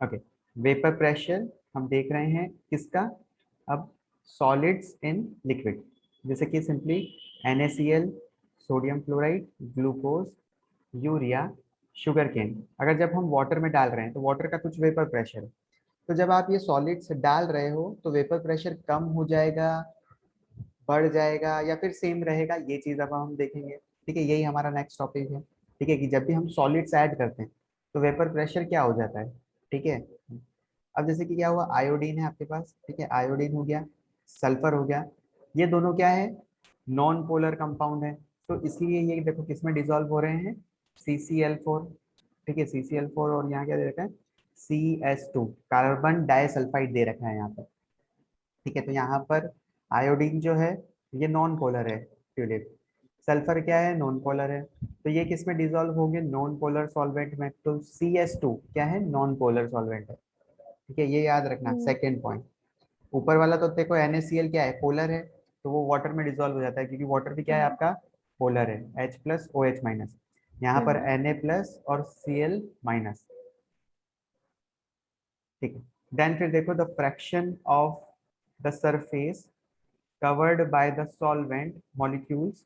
Okay, vapour pressure हम देख रहे हैं किसका, अब सॉलिड्स इन लिक्विड, जैसे कि simply NaCl, sodium chloride, glucose, urea, sugarcane. अगर जब हम वाटर में डाल रहे हैं तो वाटर का कुछ वेपर प्रेशर है, तो जब आप ये सॉलिड्स डाल रहे हो तो वेपर प्रेशर कम हो जाएगा, बढ़ जाएगा, या फिर सेम रहेगा, ये चीज अब हम देखेंगे। ठीक है, यही हमारा नेक्स्ट टॉपिक है। ठीक है, कि जब भी हम सॉलिड्स ऐड करते हैं तो वेपर प्रेशर क्या हो जाता है। ठीक है, अब जैसे कि क्या हुआ, आयोडीन है आपके पास, ठीक है, आयोडीन हो गया, सल्फर हो गया, ये दोनों क्या है, नॉन पोलर कंपाउंड है, तो इसलिए ये देखो किसमें डिसॉल्व हो रहे हैं, CCl4। ठीक है, CCl4, और यहाँ क्या दे रखा है, CS2, कार्बन डाइसल्फाइड दे रखा है यहाँ पर। ठीक है, तो यहाँ पर आयोडीन जो है ये नॉन पोलर है, ट्यूलिप। सल्फर क्या है, नॉन पोलर है, तो ये किस में डिसॉल्व होंगे, नॉन पोलर सॉल्वेंट में, तो CS2 क्या है, नॉन पोलर सॉल्वेंट है। ठीक है, ये याद रखना हम्म। Second point. ऊपर वाला तो देखो NaCl क्या है, पोलर है, तो वो वाटर में डिसॉल्व हो जाता है, क्योंकि वाटर भी क्या है हाँ। आपका, पोलर है, H+OH-। यहाँ पर Na+ और Cl-। ठीक है, देन फिर देखो the fraction of the surface covered by the solvent molecules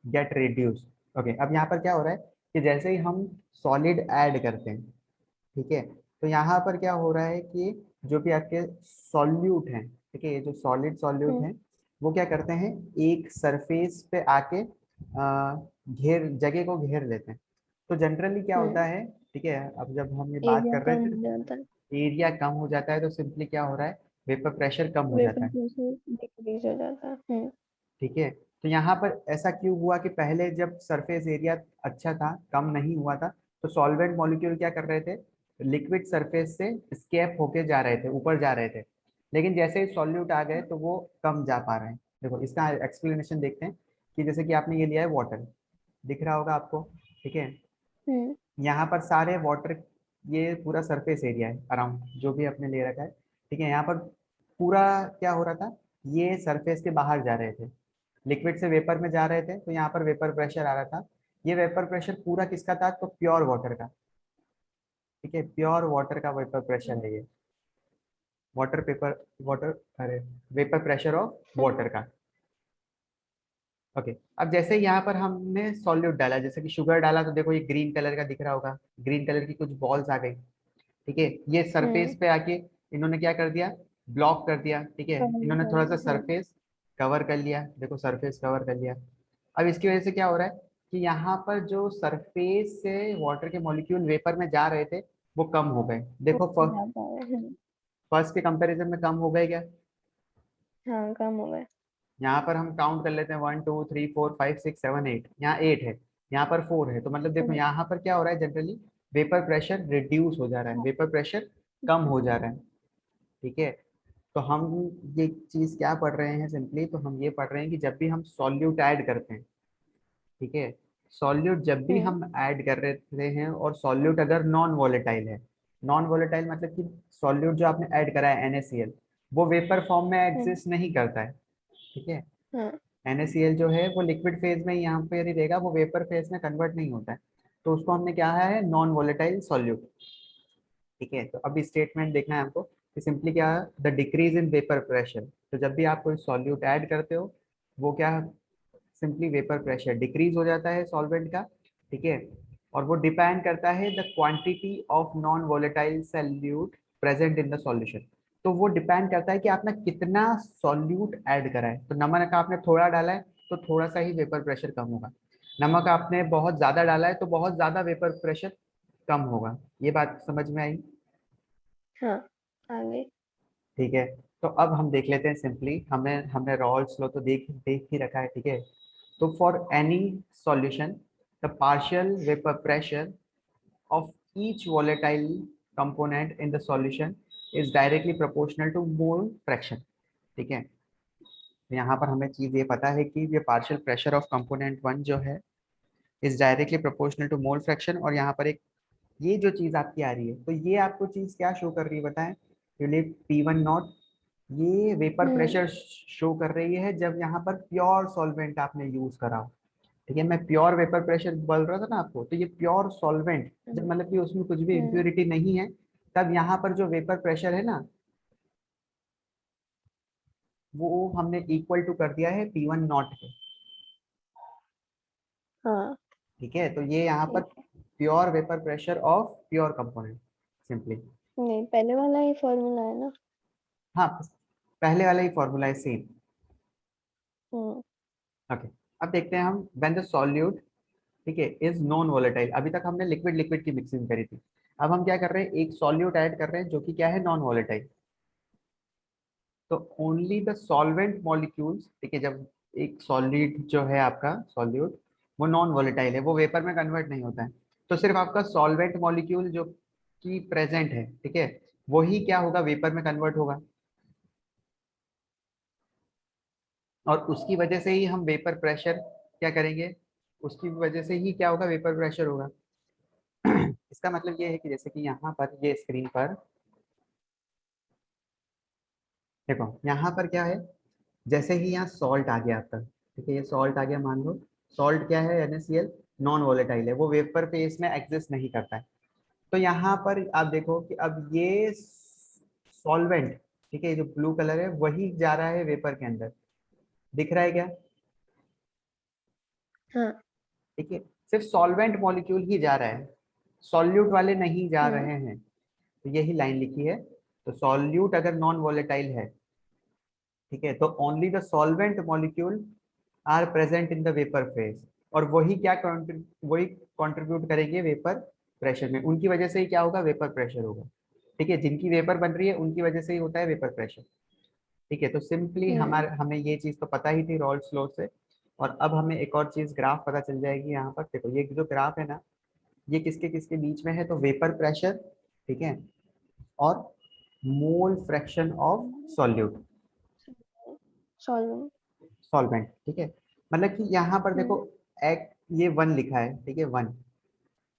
get reduced। Okay, अब यहाँ पर क्या हो रहा है कि जैसे ही हम सॉलिड ऐड करते हैं, ठीक है, तो यहाँ पर क्या हो रहा है कि जो भी आपके सॉल्यूट हैं, ठीक है, ये जो सॉलिड सॉल्यूट हैं, वो क्या करते हैं, एक सरफेस पे आके घेर, जगह को घेर लेते हैं। तो जनरली क्या होता है, ठीक है, अब जब हम ये बात एरिया कर रहे कम थे, हो जाता है। एरिया कम हो जाता है, तो सिंपली क्या हो रहा है, वेपर प्रेशर कम हो जाता वेपर है। प्रेशर डिक्रीज हो जाता है। ठीक है, तो यहाँ पर ऐसा क्यों हुआ कि पहले जब सरफेस एरिया अच्छा था, कम नहीं हुआ था, तो सॉल्वेंट मॉलिक्यूल क्या कर रहे थे, लिक्विड सरफेस से स्केप होके जा रहे थे, ऊपर जा रहे थे, लेकिन जैसे ही सॉल्यूट आ गए तो वो कम जा पा रहे हैं। देखो इसका एक्सप्लेनेशन देखते हैं, कि जैसे कि आपने ये लिया है वाटर, दिख रहा होगा आपको, ठीक है, हम्म। यहाँ पर सारे वाटर, ये पूरा सरफेस एरिया है अराउंड जो भी आपने ले रखा है। ठीक है, यहाँ पर पूरा क्या हो रहा था, ये सरफेस के बाहर जा रहे थे, लिक्विड से वेपर में जा रहे थे, तो यहाँ पर वेपर प्रेशर आ रहा था। ये वेपर प्रेशर पूरा किसका था, तो प्योर वाटर का। ठीक है, प्योर वाटर का वेपर प्रेशर है ये, वाटर पेपर, वाटर, अरे, वेपर प्रेशर ऑफ वाटर का। ओके, अब जैसे यहाँ पर हमने सॉल्यूट डाला, जैसे कि शुगर डाला, तो देखो ये ग्रीन कलर का दिख रहा होगा, ग्रीन कलर की कुछ बॉल्स आ गई। ठीक है, ये सरफेस पे आके इन्होंने क्या कर दिया, ब्लॉक कर दिया। ठीक है, कम इन्होंने कर थोड़ा सा दिया। सरफेस कवर कर लिया, देखो सरफेस कवर कर लिया। अब इसकी वजह से क्या हो रहा है कि यहाँ पर जो सरफेस से वाटर के मॉलिक्यूल वेपर में जा रहे थे वो कम हो गए, वो देखो कम जाता है। फर्स्ट के कंपैरिजन में कम हो गए क्या। हाँ, कम हो गए। यहाँ पर हम काउंट कर लेते हैं, 1 2 3 4 5 6 7 8, यहाँ 8 है, यहाँ पर 4 है, तो मतलब देखो यहाँ पर क्या हो रहा है, जनरली वेपर प्रेशर रिड्यूस हो जा रहा है, हाँ। वेपर प्रेशर कम हो जा रहा है। ठीक है, तो हम ये चीज क्या पढ़ रहे हैं, सिंपली तो हम ये पढ़ रहे हैं कि जब भी हम सॉल्यूट ऐड करते हैं, ठीक है, सॉल्यूट जब भी हम्म। हम ऐड कर रहे हैं, और सॉल्यूट अगर नॉन वॉलेटाइल है, नॉन वॉलेटाइल मतलब कि सॉल्यूट जो आपने ऐड करा है NaCl, वो वेपर फॉर्म में एग्जिस्ट नहीं करता है। ठीक है, हाँ। NaCl जो है वो लिक्विड फेज में यहाँ पे नहीं रहेगा, वो वेपर फेज में कन्वर्ट नहीं होता है, तो उसको हमने क्या है, नॉन वॉलेटाइल सॉल्यूट। ठीक है, तो अभी स्टेटमेंट देखना है हमको, कि सिंपली क्या है, the decrease in vapour pressure, तो जब भी आप कोई सॉल्यूट ऐड करते हो, वो क्या, सिंपली वेपर प्रेशर डिक्रीज हो जाता है सॉल्वेंट का। ठीक है, और वो डिपेंड करता है the quantity of non volatile solute present in the solution. तो वो डिपेंड करता है कि आपने कितना सॉल्यूट ऐड करा है, तो नमक आपने थोड़ा डाला है तो थोड़ा सा ही वेपर प्रेशर कम होगा, नमक आपने बहुत ज्यादा डाला है तो बहुत ज्यादा वेपर प्रेशर कम होगा। ये बात समझ में आई। हाँ, आगे। ठीक है, तो अब हम देख लेते हैं सिंपली, हमने हमने रॉल्स लो तो देख देख ही रखा है। ठीक है, तो for any solution the partial vapour pressure of each volatile component in the solution is directly proportional to mole fraction। ठीक है, तो यहाँ पर हमें चीज ये पता है कि ये partial pressure of component one जो है is directly proportional to mole fraction, और यहाँ पर एक ये जो चीज आपकी आ रही है, तो ये आपको चीज क्या शो कर रही है बताएं, यूनिट P1 नॉट, ये वेपर हम्म। प्रेशर शो कर रही है जब यहाँ पर प्योर सॉल्वेंट आपने यूज करा हो। ठीक है, मैं प्योर वेपर प्रेशर बोल रहा था ना आपको, तो ये प्योर सॉल्वेंट जब, हम्म। मतलब कि उसमें कुछ भी हम्म। इम्प्योरिटी नहीं है, तब यहाँ पर जो वेपर प्रेशर है ना, वो हमने इक्वल टू कर दिया है P1 नॉट के। हाँ ठीक है, तो ये यहाँ पर ठीक है। Pure vapour pressure of pure component simply. नहीं, पहले वाला ही फॉर्मूला है ना। हाँ, पहले वाला ही फॉर्मूला है सेम। हम्म। ओके, अब देखते हैं हम व्हेन द सॉल्यूट, ठीक है, इज नॉन वोलेटाइल। अभी तक हमने लिक्विड लिक्विड की मिक्सिंग करी थी, अब हम क्या कर रहे हैं, एक सॉल्यूट ऐड कर रहे हैं जो कि क्या है, नॉन वोलेटाइल। तो ओनली द सॉल्वेंट मॉलिक्यूल्स, ठीक है, जब एक सॉलिड जो है आपका सॉल्यूट वो नॉन वोलेटाइल है, वो वेपर में कन्वर्ट नहीं होता है, तो सिर्फ आपका सॉल्वेंट मॉलिक्यूल जो कि प्रेजेंट है, ठीक है, वही क्या होगा, वेपर में कन्वर्ट होगा। और उसकी वजह से ही हम वेपर प्रेशर क्या करेंगे, उसकी वजह से ही क्या होगा, वेपर प्रेशर होगा। इसका मतलब ये है कि जैसे कि यहाँ पर ये स्क्रीन पर देखो, यहाँ पर क्या है, जैसे ही यहाँ सॉल्ट आ गया आपका, ठीक है, ये सॉल्ट आ गया, मान लो सॉल्ट क्या है, NaCl, नॉन वोलेटाइल है, वो वेपर फेज में एग्जिस्ट नहीं करता है। तो यहाँ पर आप देखो कि अब ये सॉल्वेंट, ठीक है, जो ब्लू कलर है वही जा रहा है वेपर के अंदर, दिख रहा है क्या, हाँ। ठीक है, सिर्फ सॉल्वेंट मॉलिक्यूल ही जा रहा है, सॉल्यूट वाले नहीं जा हम्म। रहे हैं। तो यही लाइन लिखी है, तो सॉल्यूट अगर नॉन वोलेटाइल है, ठीक है, तो only the solvent molecule are present in the vapour phase, और वही कंट्रीब्यूट करेंगे वेपर प्रेशर में, उनकी वजह से ही क्या होगा, वेपर प्रेशर होगा। ठीक है, जिनकी वेपर बन रही है उनकी वजह से ही होता है वेपर प्रेशर। ठीक है, तो सिंपली हम्म। हमारे हमें ये चीज तो पता ही थी रॉल्स लॉ से। और अब हमें एक और चीज ग्राफ पता चल जाएगी, यहाँ पर देखो ये जो ग्राफ है ना, ये किसके किसके बीच में है, तो वेपर प्रेशर, ठीक है, और mole fraction of solute, solvent. Solvent, ठीक है। मतलब कि यहाँ पर देखो, हम्म। एक ये 1 लिखा है, ठीक है, 1,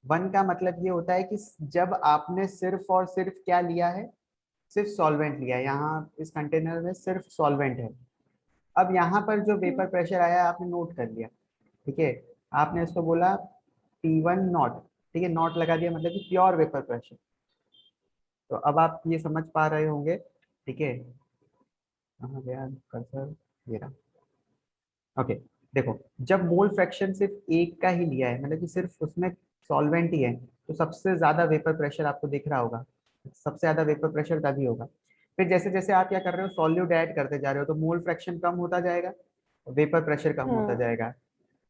1 का मतलब ये होता है कि जब आपने सिर्फ और सिर्फ क्या लिया है, सिर्फ सॉल्वेंट लिया है, यहाँ इस कंटेनर में सिर्फ सॉल्वेंट है। अब यहाँ पर जो हम्म। वेपर प्रेशर आया आपने नोट कर लिया, ठीक है, आपने इसको बोला P1 नॉट, ठीक है, नॉट लगा दिया, मतलब कि प्योर वेपर प्रेशर। तो अब आप ये समझ पा रहे होंगे, ठीक है, कहाँ गया कर्सर, ये रहा। ओके, देखो, जब मोल फ्रैक्शन सिर्फ एक का ही लिया है, मतलब कि सिर्फ उसमें सॉल्वेंट ही है, तो सबसे ज्यादा वेपर प्रेशर आपको दिख रहा होगा, सबसे ज्यादा वेपर प्रेशर तभी होगा। फिर जैसे जैसे आप क्या कर रहे हो, सॉल्यूट ऐड करते जा रहे हो, तो मोल फ्रैक्शन कम होता जाएगा, वेपर प्रेशर कम होता हाँ। जाएगा।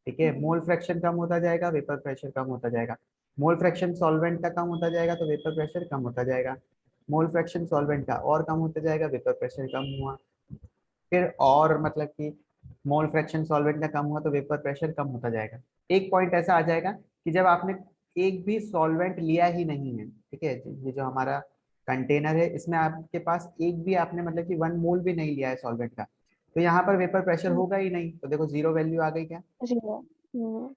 ठीक है, मोल फ्रैक्शन कम होता जाएगा, वेपर प्रेशर कम होता जाएगा। मोल फ्रैक्शन सॉल्वेंट का कम होता जाएगा तो वेपर प्रेशर कम होता जाएगा। मोल फ्रैक्शन सॉल्वेंट का और कम होता जाएगा, वेपर प्रेशर कम हुआ। फिर और मतलब कि मोल फ्रैक्शन सॉल्वेंट का कम हुआ तो वेपर प्रेशर कम होता जाएगा। एक पॉइंट ऐसा आ जाएगा कि जब आपने एक भी सॉल्वेंट लिया ही नहीं है, ठीक है, ये जो हमारा कंटेनर है इसमें आपके पास एक भी आपने मतलब कि 1 मोल भी नहीं लिया है सॉल्वेंट का, तो यहाँ पर वेपर प्रेशर होगा ही नहीं, तो देखो जीरो वैल्यू आ गई क्या, जीरो। हम्म।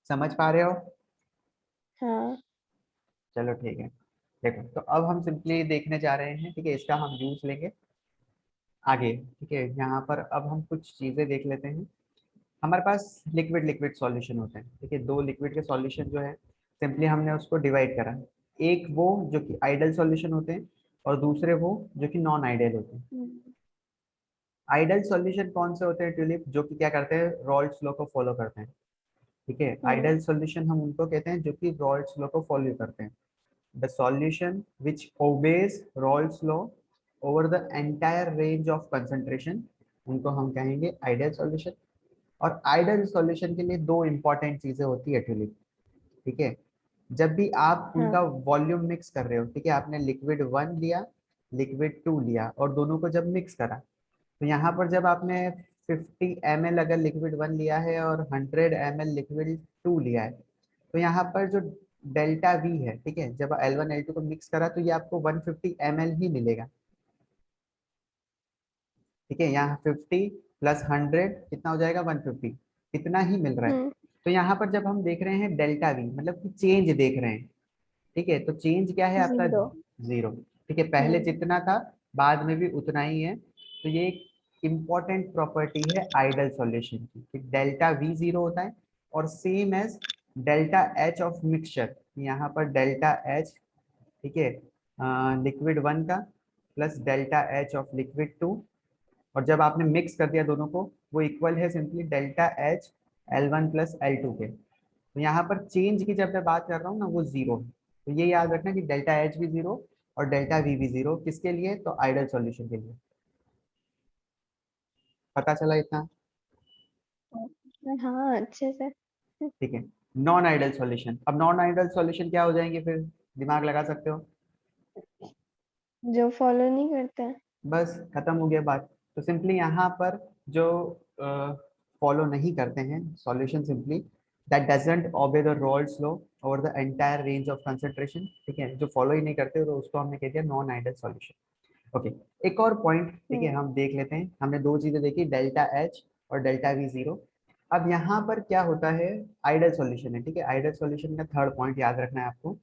समझ पा रहे हो। हाँ। चलो ठीक है, देखो तो अब हम सिंपली देखने जा रहे हैं, ठीक है, इसका हम यूज लेंगे आगे। ठीक है, यहाँ पर अब हम कुछ चीजें देख लेते हैं। हमारे पास लिक्विड लिक्विड सॉल्यूशन होते हैं, ठीक है, दो लिक्विड के सॉल्यूशन जो है, सिंपली हमने उसको डिवाइड करा, एक वो जो कि आइडल सॉल्यूशन होते हैं और दूसरे वो जो कि नॉन आइडियल होते हैं। हम्म। आइडल सॉल्यूशन कौन से होते हैं ट्यूलिप, जो कि क्या करते हैं, रॉल्स लॉ को फॉलो करते हैं। ठीक है, हम्म। आइडल सॉल्यूशन हम उनको कहते हैं जो कि रॉल्स लॉ को फॉलो करते हैं। The solution which obeys Rawls law over the entire range of concentration, उनको हम कहेंगे आइडियल सॉल्यूशन। और आइडल सॉल्यूशन के लिए दो इंपॉर्टेंट चीजें होती है एक्चुअली। ठीक है, जब भी आप उनका हाँ। वॉल्यूम मिक्स कर रहे हो, ठीक है, आपने लिक्विड 1 लिया, लिक्विड 2 लिया और दोनों को जब मिक्स करा, तो यहाँ पर जब आपने 50 ml अगर लिक्विड 1 लिया है और 100 ml लिक्विड 2 लिया है, तो यहाँ पर जो डेल्टा वी है, ठीक है, जब L1 L2 को मिक्स करा तो ये आपको 150 ml ही मिलेगा। ठीक है, यहाँ 50 प्लस 100 कितना हो जाएगा, 150, इतना ही मिल रहा है। हम्म। तो यहाँ पर जब हम देख रहे हैं डेल्टा वी, मतलब कि चेंज देख रहे हैं, ठीक है, तो चेंज क्या है आपका, जीरो। जीरो। ठीक है, पहले हम्म। जितना था बाद में भी उतना ही है। तो ये एक इम्पॉर्टेंट प्रॉपर्टी है आइडल सॉल्यूशन की, कि डेल्टा वी जीरो होता है और same as delta H of mixture, यहाँ पर डेल्टा एच, ठीक है, लिक्विड 1 का plus delta H of liquid 2, और जब आपने मिक्स कर दिया दोनों को वो इक्वल है simply delta H L1 plus L2 के। तो यहाँ पर चेंज की जब मैं बात कर रहा हूँ ना वो जीरो है, तो ये याद रखना कि डेल्टा एच भी जीरो और डेल्टा वी भी जीरो, किसके लिए, तो आइडल सॉल्यूशन के लिए। पता चला इतना? हाँ अच्छे से। ठीक है। नॉन आइडल सॉल्यूशन, अब नॉन आइडल सॉल्यूशन क्या हो जाएंगे फिर, दिमाग लगा सकते हो? जो फॉलो नहीं करते हैं। बस खत्म हो गया बात। तो सिंपली यहाँ पर जो फॉलो नहीं करते हैं solution, simply that doesn't obey the roles law over the entire range of concentration, ठीक है, जो फॉलो ही नहीं करते तो उसको हमने कह दिया नॉन आइडल सॉल्यूशन। ओके, एक और पॉइंट, ठीक है, हम देख लेते हैं। हमने दो चीजें देखी, डेल्टा एच और डेल्टा वी जीरो। अब यहाँ पर क्या होता है, आइडल सॉल्यूशन है, ठीक है, आइडल सॉल्यूशन का थर्ड पॉइंट याद रखना है आपको,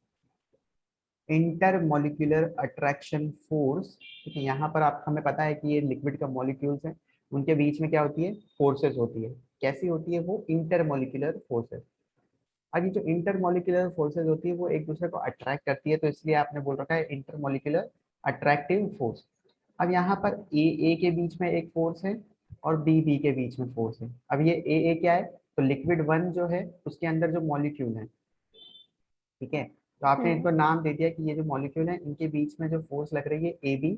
इंटरमोलिकुलर अट्रैक्शन फोर्स, ठीक है। यहाँ पर आप, हमें पता है कि ये लिक्विड का मॉलिक्यूल्स हैं, उनके बीच में क्या होती है, फोर्सेस होती है। कैसी होती है वो, इंटरमोलिकुलर फोर्सेस। अब ये जो इंटरमोलिकुलर फोर्सेस होती है वो एक दूसरे को अट्रैक्ट करती है, तो इसलिए आपने बोल रखा है इंटरमोलिकुलर अट्रैक्टिव फोर्स। अब यहाँ पर ए के बीच में एक फोर्स है और बी के बीच में फोर्स है। अब ये ए क्या है, तो लिक्विड 1 जो है उसके अंदर जो मॉलिक्यूल है, ठीक है, तो आपने इनको नाम दे दिया कि ये जो मॉलिक्यूल है इनके बीच में जो फोर्स लग रही है ए बी,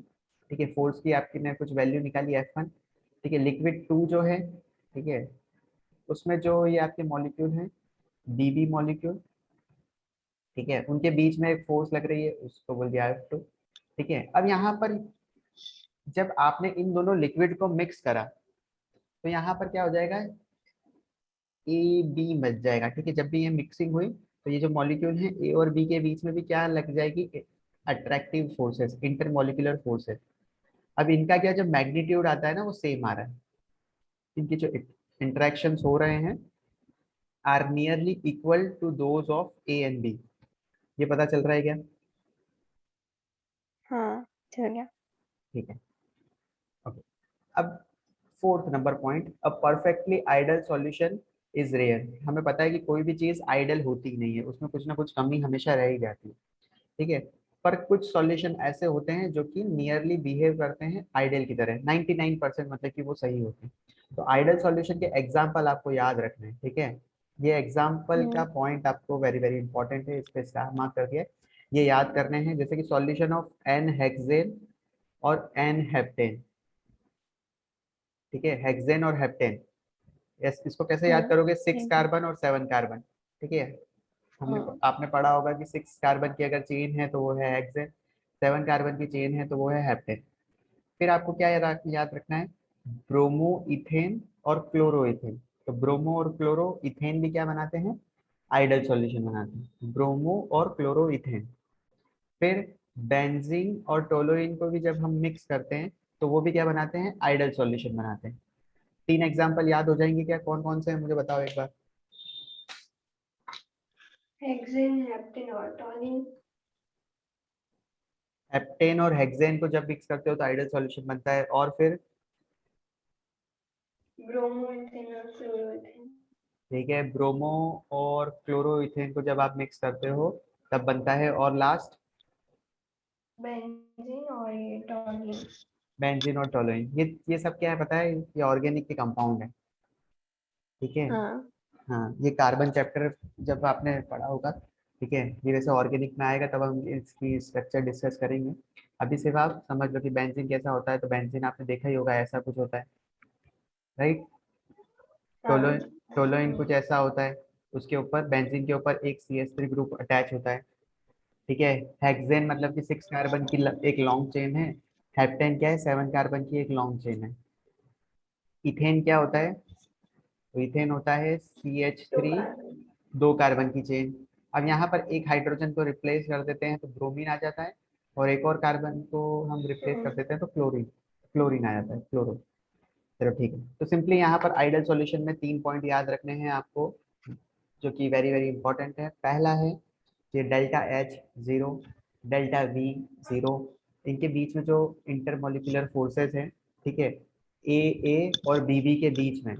ठीक है, फोर्स की आपकी ने कुछ वैल्यू निकाली F1, ठीक है। लिक्विड 2 जो है, ठीक है, उसमें जो ये आपके मॉलिक्यूल हैं बी मॉलिक्यूल, ठीक है, उनके बीच में एक फोर्स लग रही है, उसको बोल दिया F2, ठीक है। अब यहाँ पर जब आपने इन दोनों लिक्विड को मिक्स करा तो यहाँ पर क्या हो जाएगा, ए बी बच जाएगा, ठीक है। जब भी ये मिक्सिंग हुई तो ये जो मॉलिक्यूल है ए और बी के बीच में भी क्या लग जाएगी, अट्रैक्टिव फोर्सेस, इंटरमोलिकुलर फोर्सेस। अब इनका क्या, जो मैग्नीट्यूड आता है ना वो सेम आ रहा है, इनके जो इंटरेक्शंस हो रहे हैं are nearly equal to those of A and B. ये पता चल रहा है क्या? हाँ चल गया। ठीक है, ओके। अब fourth number point, a perfectly ideal solution is rare. हमें पता है कि कोई भी चीज आइडल होती ही नहीं है, उसमें कुछ ना कुछ कमी हमेशा रह ही जाती है, ठीक है। पर कुछ सॉल्यूशन ऐसे होते हैं जो कि नियरली बिहेव करते हैं आइडल की तरह, 99% मतलब कि वो सही होते हैं। तो आइडल सॉल्यूशन के एग्जांपल आपको याद रखने हैं, ठीक है। ये एग्जांपल का पॉइंट आपको वेरी वेरी इंपॉर्टेंट है, इस पे स्टार मार्क करके ये याद करने हैं। जैसे कि सॉल्यूशन ऑफ एन हेक्सेन और एन हेप्टेन, ठीक है, हेक्सेन और हेप्टेन। यस, इसको कैसे याद करोगे, 6 ठीक है। कार्बन और 7 कार्बन, ठीक है। हमने, आपने पढ़ा होगा कि 6 कार्बन की अगर चेन है तो वो है हेक्सेन, 7 कार्बन की चेन है तो वो है हेप्टेन। फिर आपको क्या याद रखना है, ब्रोमो इथेन और क्लोरो इथेन। तो ब्रोमो और क्लोरो इथेन भी क्या बनाते हैं, आइडल सॉल्यूशन बनाते हैं, ब्रोमो और क्लोरो इथेन। फिर बेंजीन और टोलोइन को भी जब हम मिक्स करते हैं तो वो भी क्या बनाते हैं, आइडल सॉल्यूशन बनाते हैं। तीन एग्जाम्पल याद हो जाएंगे क्या, कौन कौन से हैं मुझे बताओ एक बार। हेक्सेन हेप्टेन और टॉलिन। हेप्टेन और हेक्सेन को जब मिक्स करते हो तो आइडल सॉल्यूशन बनता है, और फिर ब्रोमो इथेन और क्लोरो इथेन। ठीक है, ब्रोमो और क्लोरो इथेन को जब आप मिक्स करते हो तब बनता है, और लास्ट बेंजीन और ये टॉलिन। बेंजीन और टोलुइन। ये सब क्या है पता है, ये ऑर्गेनिक के कंपाउंड है, ठीक है। हाँ हाँ, ये कार्बन चैप्टर जब आपने पढ़ा होगा, ठीक है, ये वैसे ऑर्गेनिक में आएगा तब हम इसकी स्ट्रक्चर डिस्कस करेंगे। अभी सिर्फ आप समझ लो कि बेंजीन कैसा होता है, तो बेंजीन आपने देखा ही होगा, ऐसा कुछ होता है, राइट। टोलोइन, हाँ। टोलोइन कुछ ऐसा होता है, उसके ऊपर बेंजीन के ऊपर एक CH3 ग्रुप अटैच होता है, ठीक है। हेक्सेन मतलब कि 6 कार्बन की एक लॉन्ग चेन है, हेप्टेन क्या है, 7 कार्बन की एक लॉन्ग चेन है। इथेन क्या होता है, तो इथेन होता है दो CH3, कार्बन। 2 कार्बन की चेन। अब यहाँ पर एक हाइड्रोजन को रिप्लेस कर देते हैं तो ब्रोमीन आ जाता है, और एक और कार्बन को हम रिप्लेस कर देते हैं तो क्लोरीन, क्लोरीन आ जाता है, क्लोरो। चलो ठीक है, तो सिंपली यहाँ पर आइडल सॉल्यूशन में 3 पॉइंट याद रखने हैं आपको, जो कि वेरी वेरी इंपॉर्टेंट है। पहला है ये delta H zero, delta V zero, इनके बीच में जो इंटरमोलिकुलर फोर्सेस हैं, ठीक है, ए और बी के बीच में,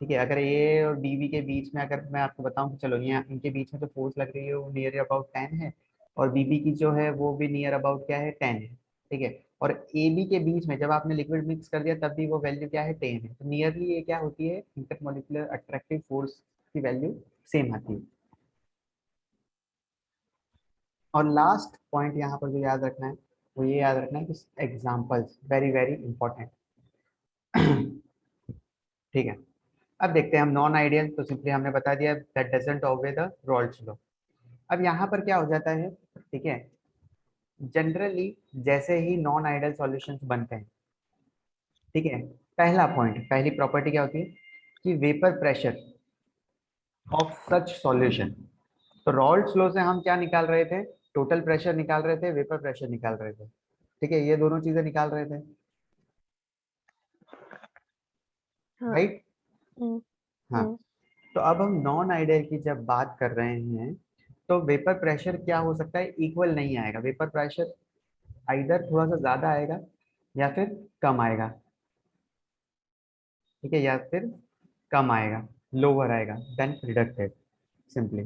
ठीक है। अगर ए और बीबी के बीच में अगर मैं आपको बताऊं कि चलो यहाँ इनके बीच में जो फोर्स लग रही है वो नियर अबाउट 10 है, और बीबी की जो है वो भी नियर अबाउट क्या है 10 है। ठीक है। और ए बी के बीच में जब आपने लिक्विड मिक्स कर दिया तब भी वो वैल्यू क्या है 10 है, तो नियरली ये क्या होती है इंटरमोलिकुलर अट्रैक्टिव फोर्स की वैल्यू सेम आती है। और लास्ट पॉइंट यहाँ पर जो याद रखना है वो ये याद रखना है कि एग्जाम्पल्स वेरी वेरी इंपॉर्टेंट। ठीक है। अब देखते हैं हम नॉन आइडियल, तो सिंपली हमने बता दिया that doesn't obey the Raoult's law. अब यहाँ पर क्या हो जाता है, ठीक है, जनरली जैसे ही नॉन आइडियल सॉल्यूशंस बनते हैं, ठीक है, पहला पॉइंट पहली प्रॉपर्टी क्या होती है कि vapour pressure of such solution. तो रॉल्स लॉ से हम क्या निकाल रहे थे, टोटल प्रेशर निकाल रहे थे, वेपर प्रेशर निकाल रहे थे। ठीक है, ये दोनों चीजें निकाल रहे थे, हाँ। राइट। हम्म। हाँ। हम्म। तो अब हम नॉन आइडियल की जब बात कर रहे हैं तो वेपर प्रेशर क्या हो सकता है, इक्वल नहीं आएगा। वेपर प्रेशर आइदर थोड़ा सा ज्यादा आएगा या फिर कम आएगा। ठीक है, या फिर कम आएगा, लोअर आएगा देन प्रिडिक्टेड सिंपली।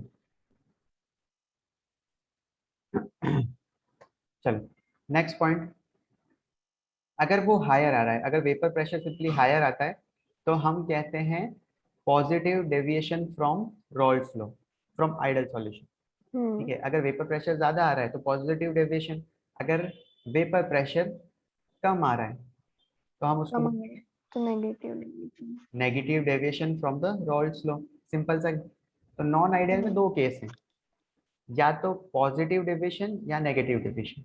चलो नेक्स्ट पॉइंट। अगर वो हायर आ रहा है, अगर वेपर प्रेशर सिंपली हायर आता है तो हम कहते हैं positive deviation from Rawls law, from ideal solution. ठीक हम्म। है, अगर वेपर प्रेशर ज्यादा आ रहा है तो पॉजिटिव डेविएशन, अगर वेपर प्रेशर कम आ रहा है तो हम उसको कम है तो negative negative. Negative deviation from the Raoult's law. Simple सा। तो नॉन आइडियल में हम्म। दो केस हैं, या तो पॉजिटिव डेविएशन या नेगेटिव डेविएशन।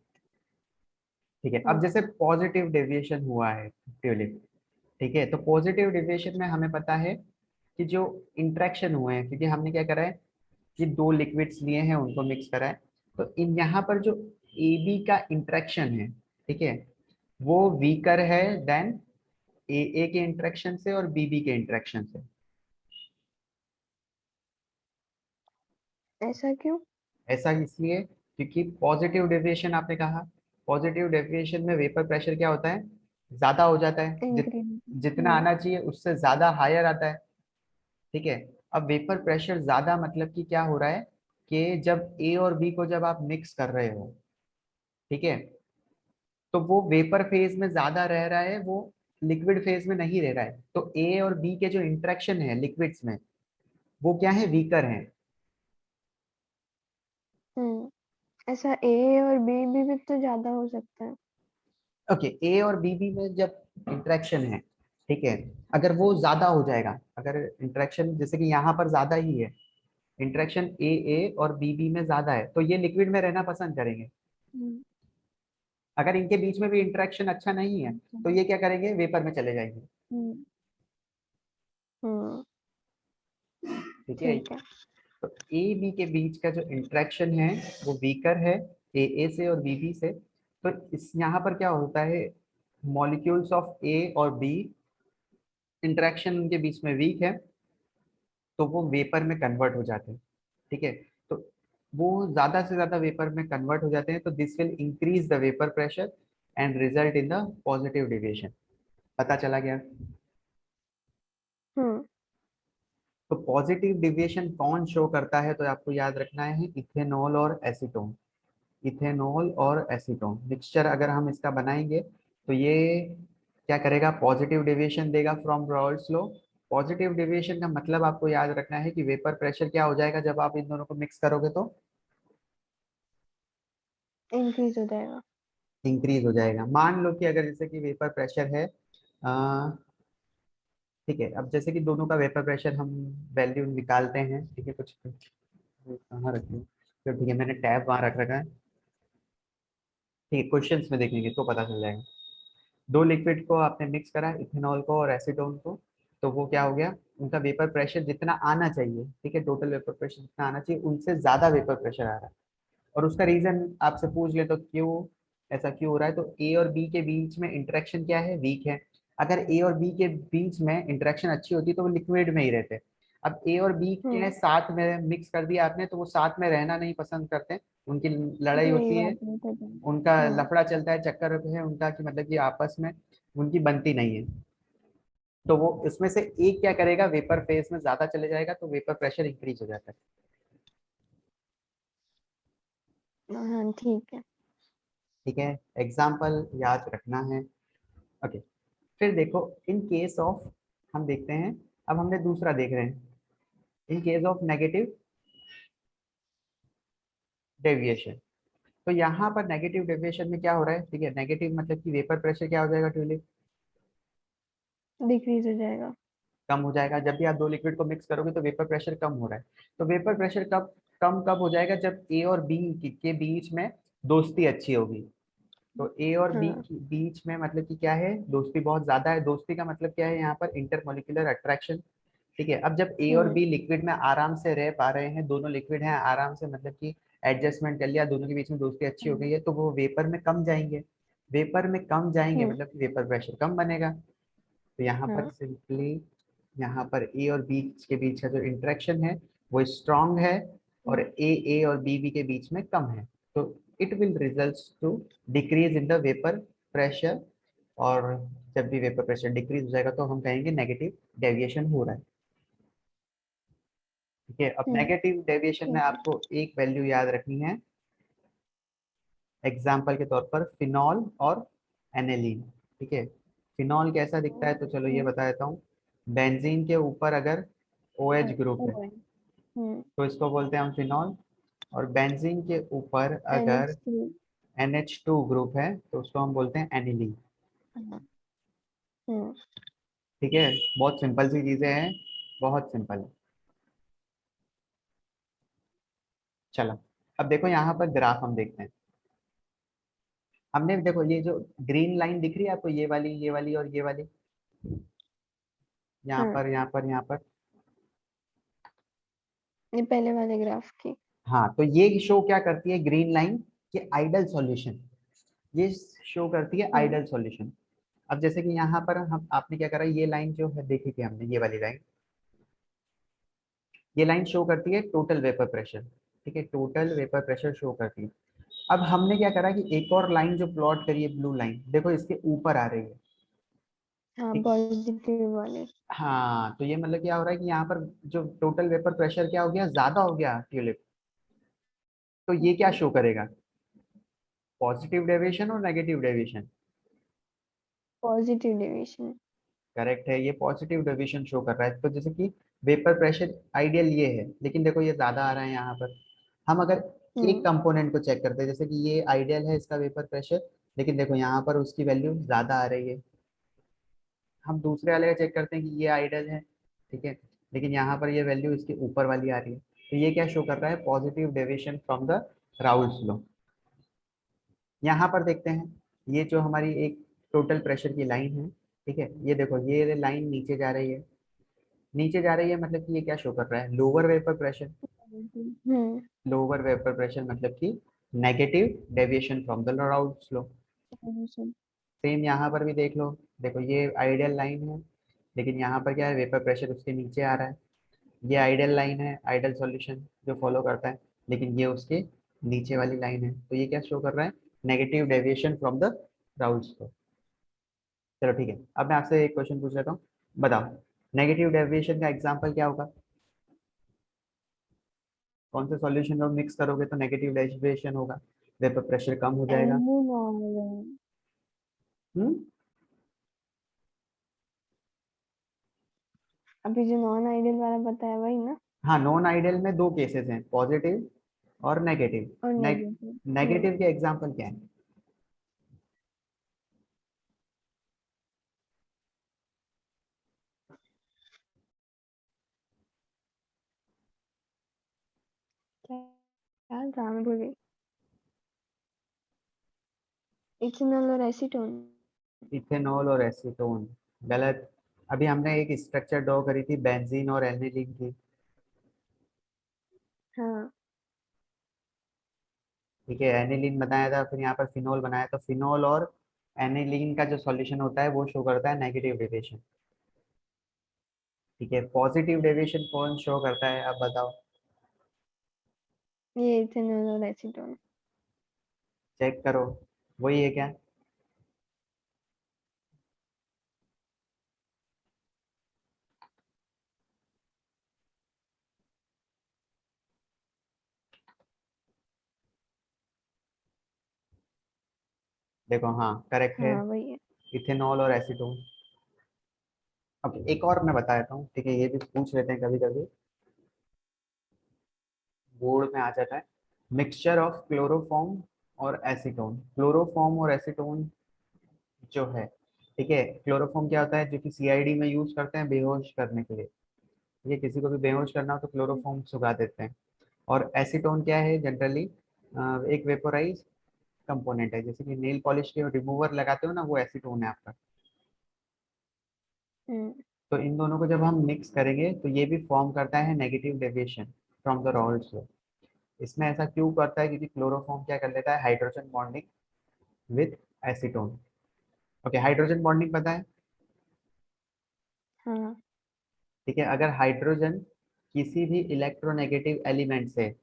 ठीक है। अब हम्म। जैसे पॉजिटिव डेविएशन हुआ है ट्यूलिप, ठीक है, तो पॉजिटिव डेविएशन में हमें पता है कि जो इंट्रैक्शन हुए हैं, क्योंकि हमने क्या करा है कि दो लिक्विड्स लिए हैं उनको मिक्स करा है, तो इन यहाँ पर जो ए बी का इंट्रैक्शन है, ठीक है, वो वीकर है देन ए के इंट्रैक्शन से और बी के इंट्रैक्शन से। ऐसा क्यों? ऐसा इसलिए क्योंकि पॉजिटिव डेविएशन आपने कहा, पॉजिटिव डेविएशन में वेपर प्रेशर क्या होता है, ज्यादा हो जाता है, इंक्रीज। जितना हम्म। आना चाहिए उससे ज्यादा हायर आता है। ठीक है। अब वेपर प्रेशर ज्यादा मतलब कि क्या हो रहा है कि जब ए और बी को जब आप मिक्स कर रहे हो, ठीक है, तो वो वेपर फेज में ज्यादा रह रहा है, वो लिक्विड फेज में नहीं रह रहा है, तो ए और बी के जो इंट्रैक्शन है लिक्विड्स में वो क्या है, वीकर है। ऐसा ए और बी भी तो ज्यादा हो सकता है। ओके, ए और बी में जब इंटरेक्शन है, ठीक है, अगर वो ज्यादा हो जाएगा, अगर इंटरेक्शन जैसे कि यहाँ पर ज्यादा ही है, इंटरेक्शन ए और बी में ज्यादा है, तो ये लिक्विड में रहना पसंद करेंगे। हम्म। अगर इनके बीच में भी इंटरेक्शन अच्छा नहीं है तो ये क्या करेंगे, वेपर में चले जाएंगे। हम्म। हम्म। ठीक है। ठीक है। तो ए बी के बीच का जो इंटरेक्शन है वो वीकर है ए से और बी से। तो इस यहाँ पर क्या होता है, मॉलिक्यूल्स ऑफ ए और बी इंटरेक्शन उनके बीच में वीक है, तो वो वेपर में कन्वर्ट हो जाते हैं। ठीक है। तो वो ज्यादा से ज्यादा वेपर में कन्वर्ट हो जाते हैं, तो this will increase the vapour pressure and result in the positive deviation. पता चला गया। हम्म। तो पॉजिटिव डेविएशन कौन शो करता है, तो आपको याद रखना है इथेनॉल और एसीटोन। इथेनॉल और एसीटोन मिक्सचर अगर हम इसका बनाएंगे तो ये क्या करेगा, पॉजिटिव डेविएशन देगा from Rawls law. Positive deviation का मतलब आपको याद रखना है कि वेपर प्रेशर क्या हो जाएगा जब आप इन दोनों को मिक्स करोगे तो इंक्रीज हो जाएगा। इंक्रीज हो जाएगा। मान लो कि अगर जैसे कि वेपर प्रेशर है, ठीक है, अब जैसे कि दोनों का वेपर प्रेशर हम वैल्यू निकालते हैं, ठीक है, कुछ कहाँ रखी, तो ठीक है मैंने टैब वहाँ रख रखा है। ठीक है, क्वेश्चंस में देखेंगे तो पता चल जाएगा। दो लिक्विड को आपने मिक्स करा, इथेनॉल को और एसीटोन को, तो वो क्या हो गया, उनका वेपर प्रेशर जितना आना चाहिए, ठीक है, टोटल वेपर प्रेशर जितना आना चाहिए उनसे ज्यादा वेपर प्रेशर आ रहा है। और उसका रीजन आपसे पूछ ले तो क्यों, ऐसा क्यों हो रहा है, तो ए और बी के बीच में इंटरेक्शन क्या है, वीक है। अगर ए और बी के बीच में इंटरेक्शन अच्छी होती तो वो लिक्विड में ही रहते। अब ए और बी के हम्म। साथ में मिक्स कर दिया आपने तो वो साथ में रहना नहीं पसंद करते, उनकी लड़ाई तो ये होती है, बात नहीं पता। उनका हम्म। लफड़ा चलता है, चक्कर है उनका कि मतलब कि आपस में उनकी बनती नहीं है। तो वो इसमें से एक क्या करेगा, वेपर फेज में ज्यादा चले जाएगा तो वेपर प्रेशर इंक्रीज हो जाता है। हाँ ठीक है। ठीक है, एग्जाम्पल याद रखना है। ओके, फिर देखो इन केस ऑफ, हम देखते हैं, अब हमने दूसरा देख रहे हैं, in case of negative deviation. तो यहाँ पर नेगेटिव डेविएशन में क्या हो रहा है, ठीक है, नेगेटिव मतलब कि वेपर प्रेशर क्या हो जाएगा ट्यूलिप, डिक्रीज हो जाएगा। कम हो जाएगा। जब भी आप दो लिक्विड को मिक्स करोगे तो वेपर प्रेशर कम हो रहा है। तो वेपर प्रेशर कब हो जाएगा, जब ए और बी के बीच में दोस्ती अच्छी होगी। तो ए और बी हाँ। के बीच में मतलब कि क्या है, दोस्ती बहुत ज्यादा है। दोस्ती का मतलब क्या है यहाँ पर, इंटरमोलिकुलर अट्रैक्शन। ठीक है, अब जब ए और हम्म बी लिक्विड में आराम से रह पा रहे हैं, दोनों लिक्विड हैं आराम से, मतलब कि एडजस्टमेंट कर लिया, दोनों के बीच में दोस्ती अच्छी हो गई है, तो वो वेपर में कम जाएंगे। वेपर में कम जाएंगे हम्म। मतलब कि वेपर प्रेशर कम बनेगा। तो यहाँ पर हाँ। सिंपली, यहाँ पर ए और बी के बीच का जो इंटरेक्शन है वो स्ट्रांग है, और ए और बी के बीच में कम है। तो it will result to decrease in the vapour pressure. और जब भी वेपर प्रेशर डिक्रीज हो जाएगा तो हम कहेंगे नेगेटिव डेविएशन हो रहा है। ठीक है, अब हम्म। नेगेटिव डेविएशन में ठीक है। आपको एक वैल्यू याद रखनी है, एग्जाम्पल के तौर पर फिनॉल और एनेलीन। ठीक है, फिनॉल कैसा दिखता है, तो चलो ये हम्म। बता देता हूँ। बेंजीन के ऊपर अगर OH ग्रुप है हम्म। तो इसको बोलते हैं हम फिनॉल, और बेंजीन के ऊपर अगर NH3। NH2 ग्रुप है तो उसको हम बोलते हैं एनिलीन। हाँ। हम्म। ठीक है, बहुत सिंपल सी चीजें हैं, बहुत सिंपल है। चलो, अब देखो यहाँ पर ग्राफ हम देखते हैं। हमने देखो ये जो ग्रीन लाइन दिख रही है आपको, ये वाली और ये वाली, यहाँ हाँ, पर यहाँ पर यहाँ पर। ये पहले वाले ग्राफ की। हाँ, तो ये शो क्या करती है ग्रीन लाइन, कि आइडल सॉल्यूशन, ये शो करती है हम्म। Ideal solution. अब जैसे कि यहाँ पर हम, आपने क्या करा, ये लाइन जो है देखी थी हमने, ये वाली लाइन, ये लाइन शो करती है टोटल वेपर प्रेशर। ठीक है, टोटल वेपर प्रेशर शो करती है। अब हमने क्या करा कि एक और लाइन जो प्लॉट करी है, ब्लू लाइन, देखो इसके ऊपर आ रही है। हाँ, ठीक, पॉजिटिव वाले। हाँ, तो ये मतलब क्या हो रहा है कि यहाँ पर जो टोटल वेपर प्रेशर क्या हो गया, ज्यादा हो गया ट्यूलिप। तो ये क्या शो करेगा, पॉजिटिव डेविएशन और negative deviation. Positive deviation. Correct है, ये पॉजिटिव डेविएशन शो कर रहा है। तो जैसे कि वेपर प्रेशर आइडियल ये है, लेकिन देखो ये ज्यादा आ रहा है यहाँ पर। हम अगर एक हम्म। कंपोनेंट को चेक करते हैं, जैसे कि ये आइडियल है इसका वेपर प्रेशर, लेकिन देखो यहाँ पर उसकी वैल्यू ज्यादा आ रही है। हम दूसरे वाले का चेक करते हैं कि ये आइडियल है, ठीक है, लेकिन यहाँ पर ये वैल्यू इसके ऊपर वाली आ रही है। तो ये क्या शो कर रहा है, positive deviation from the Raoult's law. यहाँ पर देखते हैं, ये जो हमारी एक टोटल प्रेशर की लाइन है, ठीक है, ये देखो ये लाइन नीचे जा रही है। नीचे जा रही है मतलब कि ये क्या शो कर रहा है, लोअर वेपर प्रेशर। हम्म। लोअर वेपर प्रेशर मतलब कि negative deviation from the Raoult's law. Deviation. Same यहाँ पर भी देख लो, देखो ये आइडियल लाइन है, लेकिन यहाँ पर क्या है, वेपर प्रेशर उसके नीचे आ रहा है। ये आइडियल लाइन है, आइडियल सॉल्यूशन जो फॉलो करता है, लेकिन ये उसके नीचे वाली लाइन है। तो ये क्या शो कर रहा है, negative deviation from the Raoult's law. चलो ठीक है, अब मैं आपसे एक क्वेश्चन पूछ लेता हूँ, बताओ नेगेटिव डेविएशन का एग्जाम्पल क्या होगा, कौन से सॉल्यूशन में मिक्स करोगे तो नेगेटिव डेविएशन होगा, वेपर प्रेशर कम हो जाएगा। एल्यूमिन और हम्म, अभी जो नॉन आइडियल वाला बताया वही ना। हाँ, नॉन आइडियल में दो केसेस हैं, पॉजिटिव और नेगेटिव। और नेगेटिव। नेगेटिव के एग्जाम्पल क्या है, क्या क्या था, मैं भूल गई। इथेनॉल और एसीटोन। इथेनॉल और एसीटोन, गलत। अभी हमने एक स्ट्रक्चर ड्रॉ करी थी बेंजीन और एनिलीन की। हाँ। ठीक है, एनिलीन बनाया था, फिर यहाँ पर फिनोल बनाया, तो फिनोल और एनिलीन का जो सॉल्यूशन होता है वो शो करता है नेगेटिव डेविएशन। ठीक है, पॉजिटिव डेविएशन कौन शो करता है, अब बताओ, ये इथेनॉल और एसीटोन। चेक करो, वही है क्या। देखो हाँ करेक्ट है, हाँ वही है। इथेनॉल और एसीटोन। अब एक और मैं बता देता हूँ, ठीक है, ये भी पूछ लेते हैं कभी कभी, बोर्ड में आ जाता है। मिक्सचर ऑफ क्लोरोफॉर्म और एसीटोन। क्लोरोफॉर्म और एसीटोन जो है, ठीक है, क्लोरोफॉर्म क्या होता है, जो कि सीआईडी में यूज करते हैं बेहोश करने के लिए, ठीक है, किसी को भी बेहोश करना हो तो क्लोरोफॉर्म सुगा देते हैं। और एसीटोन क्या है, जनरली एक वेपोराइज कंपोनेंट है, जैसे कि नेल पॉलिश के रिमूवर लगाते हो ना, वो एसीटोन है आपका। हम्म। तो इन दोनों को जब हम मिक्स करेंगे तो ये भी फॉर्म करता है negative deviation from the Raoult's law. इसमें ऐसा क्यों करता है, क्योंकि क्लोरोफॉर्म क्या कर लेता है, hydrogen bonding with acetone. Okay, hydrogen bonding पता है, हाँ। ठीक है, अगर हाइड्रोजन किसी भी इलेक्ट्रोनेगेटिव एलिमेंट से,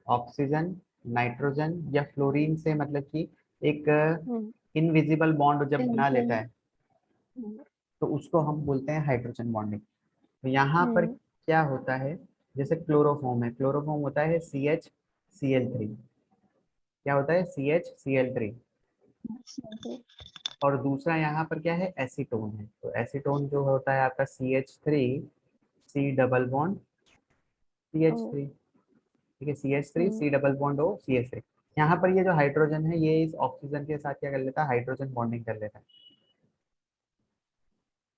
ऑक्सीजन, नाइट्रोजन या फ्लोरीन से, मतलब कि एक हम्म। इनविजिबल बॉन्ड जब बना लेता इलेक्ट्रॉन। है, तो उसको हम बोलते हैं हाइड्रोजन बॉन्डिंग। तो यहाँ पर हम्म। क्या होता है, जैसे क्लोरोफॉर्म है, क्लोरोफॉर्म होता है CH Cl3। क्या होता है, CH Cl3। और दूसरा यहाँ पर क्या है, एसीटोन है, तो एसीटोन जो होता है आपका CH3 C double bond O. CH3, ठीक है, CH3 हम्म। C double bond O CH3। यहाँ पर ये जो हाइड्रोजन है, ये इस ऑक्सीजन के साथ क्या कर लेता है, हाइड्रोजन बॉन्डिंग कर लेता है।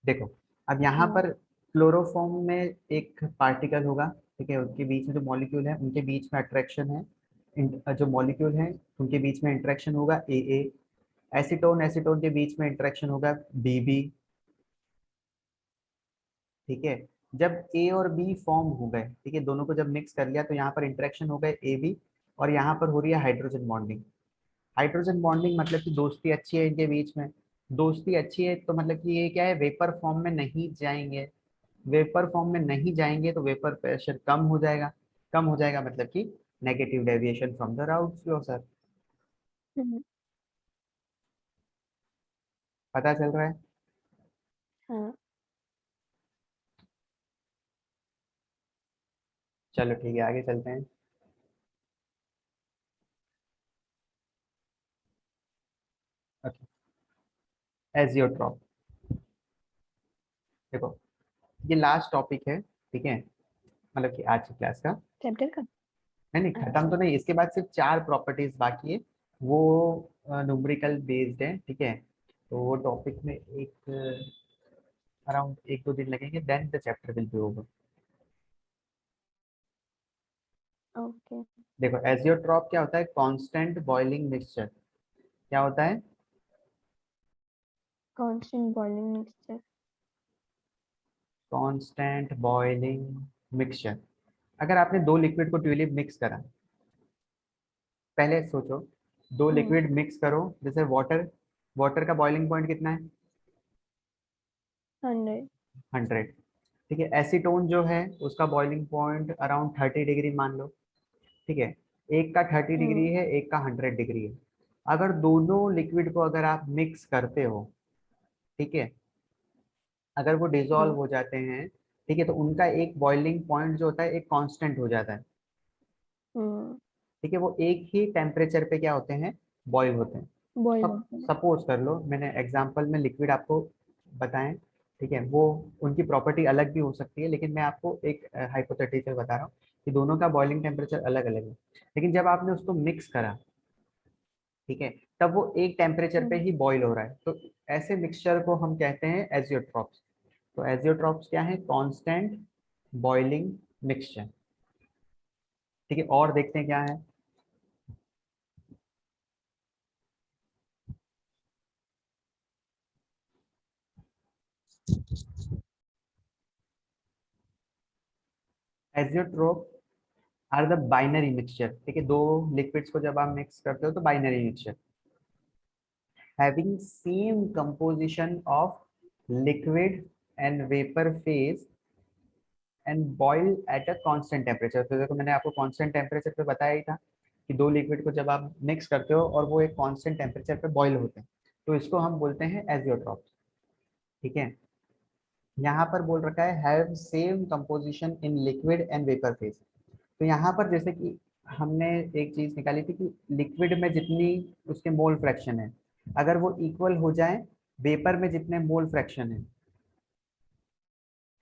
देखो, अब यहाँ हाँ। पर क्लोरोफॉर्म में एक पार्टिकल होगा, ठीक है, उनके बीच में जो मॉलिक्यूल है उनके बीच में अट्रैक्शन है, जो मॉलिक्यूल है उनके बीच में इंटरेक्शन होगा AA। एसीटोन एसीटोन के बीच में इंटरेक्शन होगा BB, ठीक है। जब A और B फॉर्म हो गए, ठीक है, दोनों को जब मिक्स कर लिया तो यहाँ पर इंटरेक्शन हो गए AB, और यहाँ पर हो रही है हाइड्रोजन बॉन्डिंग। हाइड्रोजन बॉन्डिंग मतलब कि दोस्ती अच्छी है इनके बीच में। दोस्ती अच्छी है तो मतलब कि ये क्या है, वेपर फॉर्म में नहीं जाएंगे। वेपर फॉर्म में नहीं जाएंगे तो वेपर प्रेशर कम हो जाएगा। कम हो जाएगा मतलब कि negative deviation from the Raoult flow sir. हम्म। पता चल रहा है। हाँ। चलो ठीक है, आगे चलते हैं। एजियोट्रॉप। देखो, ये लास्ट टॉपिक है, ठीक है, मतलब कि आज की क्लास का। चैप्टर का। नहीं नहीं, खत्म अच्छा। तो नहीं, इसके बाद सिर्फ 4 प्रॉपर्टीज बाकी है, वो न्यूमेरिकल बेस्ड है, ठीक है। तो वो टॉपिक में एक अराउंड 1-2 दिन लगेंगे, then the chapter will be over. Okay. देखो, एजियोट्रॉप क्या होता है, कांस्टेंट बॉइलिंग मिक्सचर। क्या होता है, constant boiling mixture. Constant boiling mixture. अगर आपने 2 लिक्विड को ट्यूलिप मिक्स करा, पहले सोचो, 2 हम्म। लिक्विड मिक्स करो, जैसे वाटर, वाटर का बॉइलिंग पॉइंट कितना है, 100। 100, ठीक है। एसीटोन जो है उसका बॉइलिंग पॉइंट अराउंड 30 डिग्री मान लो, ठीक है। एक का 30 डिग्री हम्म। है, एक का 100 डिग्री है। अगर दोनों लिक्विड को अगर आप मिक्स करते हो, ठीक है, अगर वो डिजोल्व हाँ। हो जाते हैं, ठीक है, तो उनका एक बॉइलिंग पॉइंट जो होता है एक कांस्टेंट हो जाता है, हम्म। ठीक है। वो एक ही टेम्परेचर पे क्या होते हैं, बॉईल होते हैं। बॉइल सब होता है। सपोज कर लो, मैंने एग्जांपल में लिक्विड आपको बताएं, ठीक है, वो उनकी प्रॉपर्टी अलग भी हो सकती है, लेकिन मैं आपको एक हाइपोथेटिकल बता रहा हूँ कि दोनों का बॉइलिंग टेम्परेचर अलग अलग है, लेकिन जब आपने उसको मिक्स करा, ठीक है, तब वो एक टेम्परेचर पे हम्म। ही बॉईल हो रहा है, तो ऐसे मिक्सचर को हम कहते हैं एजियोट्रॉप्स। तो एजियोट्रॉप्स क्या है, कांस्टेंट बॉइलिंग मिक्सचर, ठीक है। और देखते हैं क्या है। Azeotrope are the binary mixture, ठीक है, दो लिक्विड्स को जब आप मिक्स करते हो तो binary mixture having same composition of liquid and vapour phase and boil at a constant temperature. तो देखो, मैंने आपको कांस्टेंट टेम्परेचर पे बताया ही था कि दो लिक्विड को जब आप मिक्स करते हो और वो एक कांस्टेंट टेम्परेचर पे बॉईल होते हैं, तो इसको हम बोलते हैं एजियोट्रॉप्स, ठीक है। यहाँ पर बोल रखा है have same composition in liquid and vapour phase. तो यहाँ पर जैसे कि हमने एक चीज निकाली थी कि लिक्विड में जितनी उसके मोल फ्रैक्शन है, अगर वो इक्वल हो जाए वेपर में जितने मोल फ्रैक्शन है,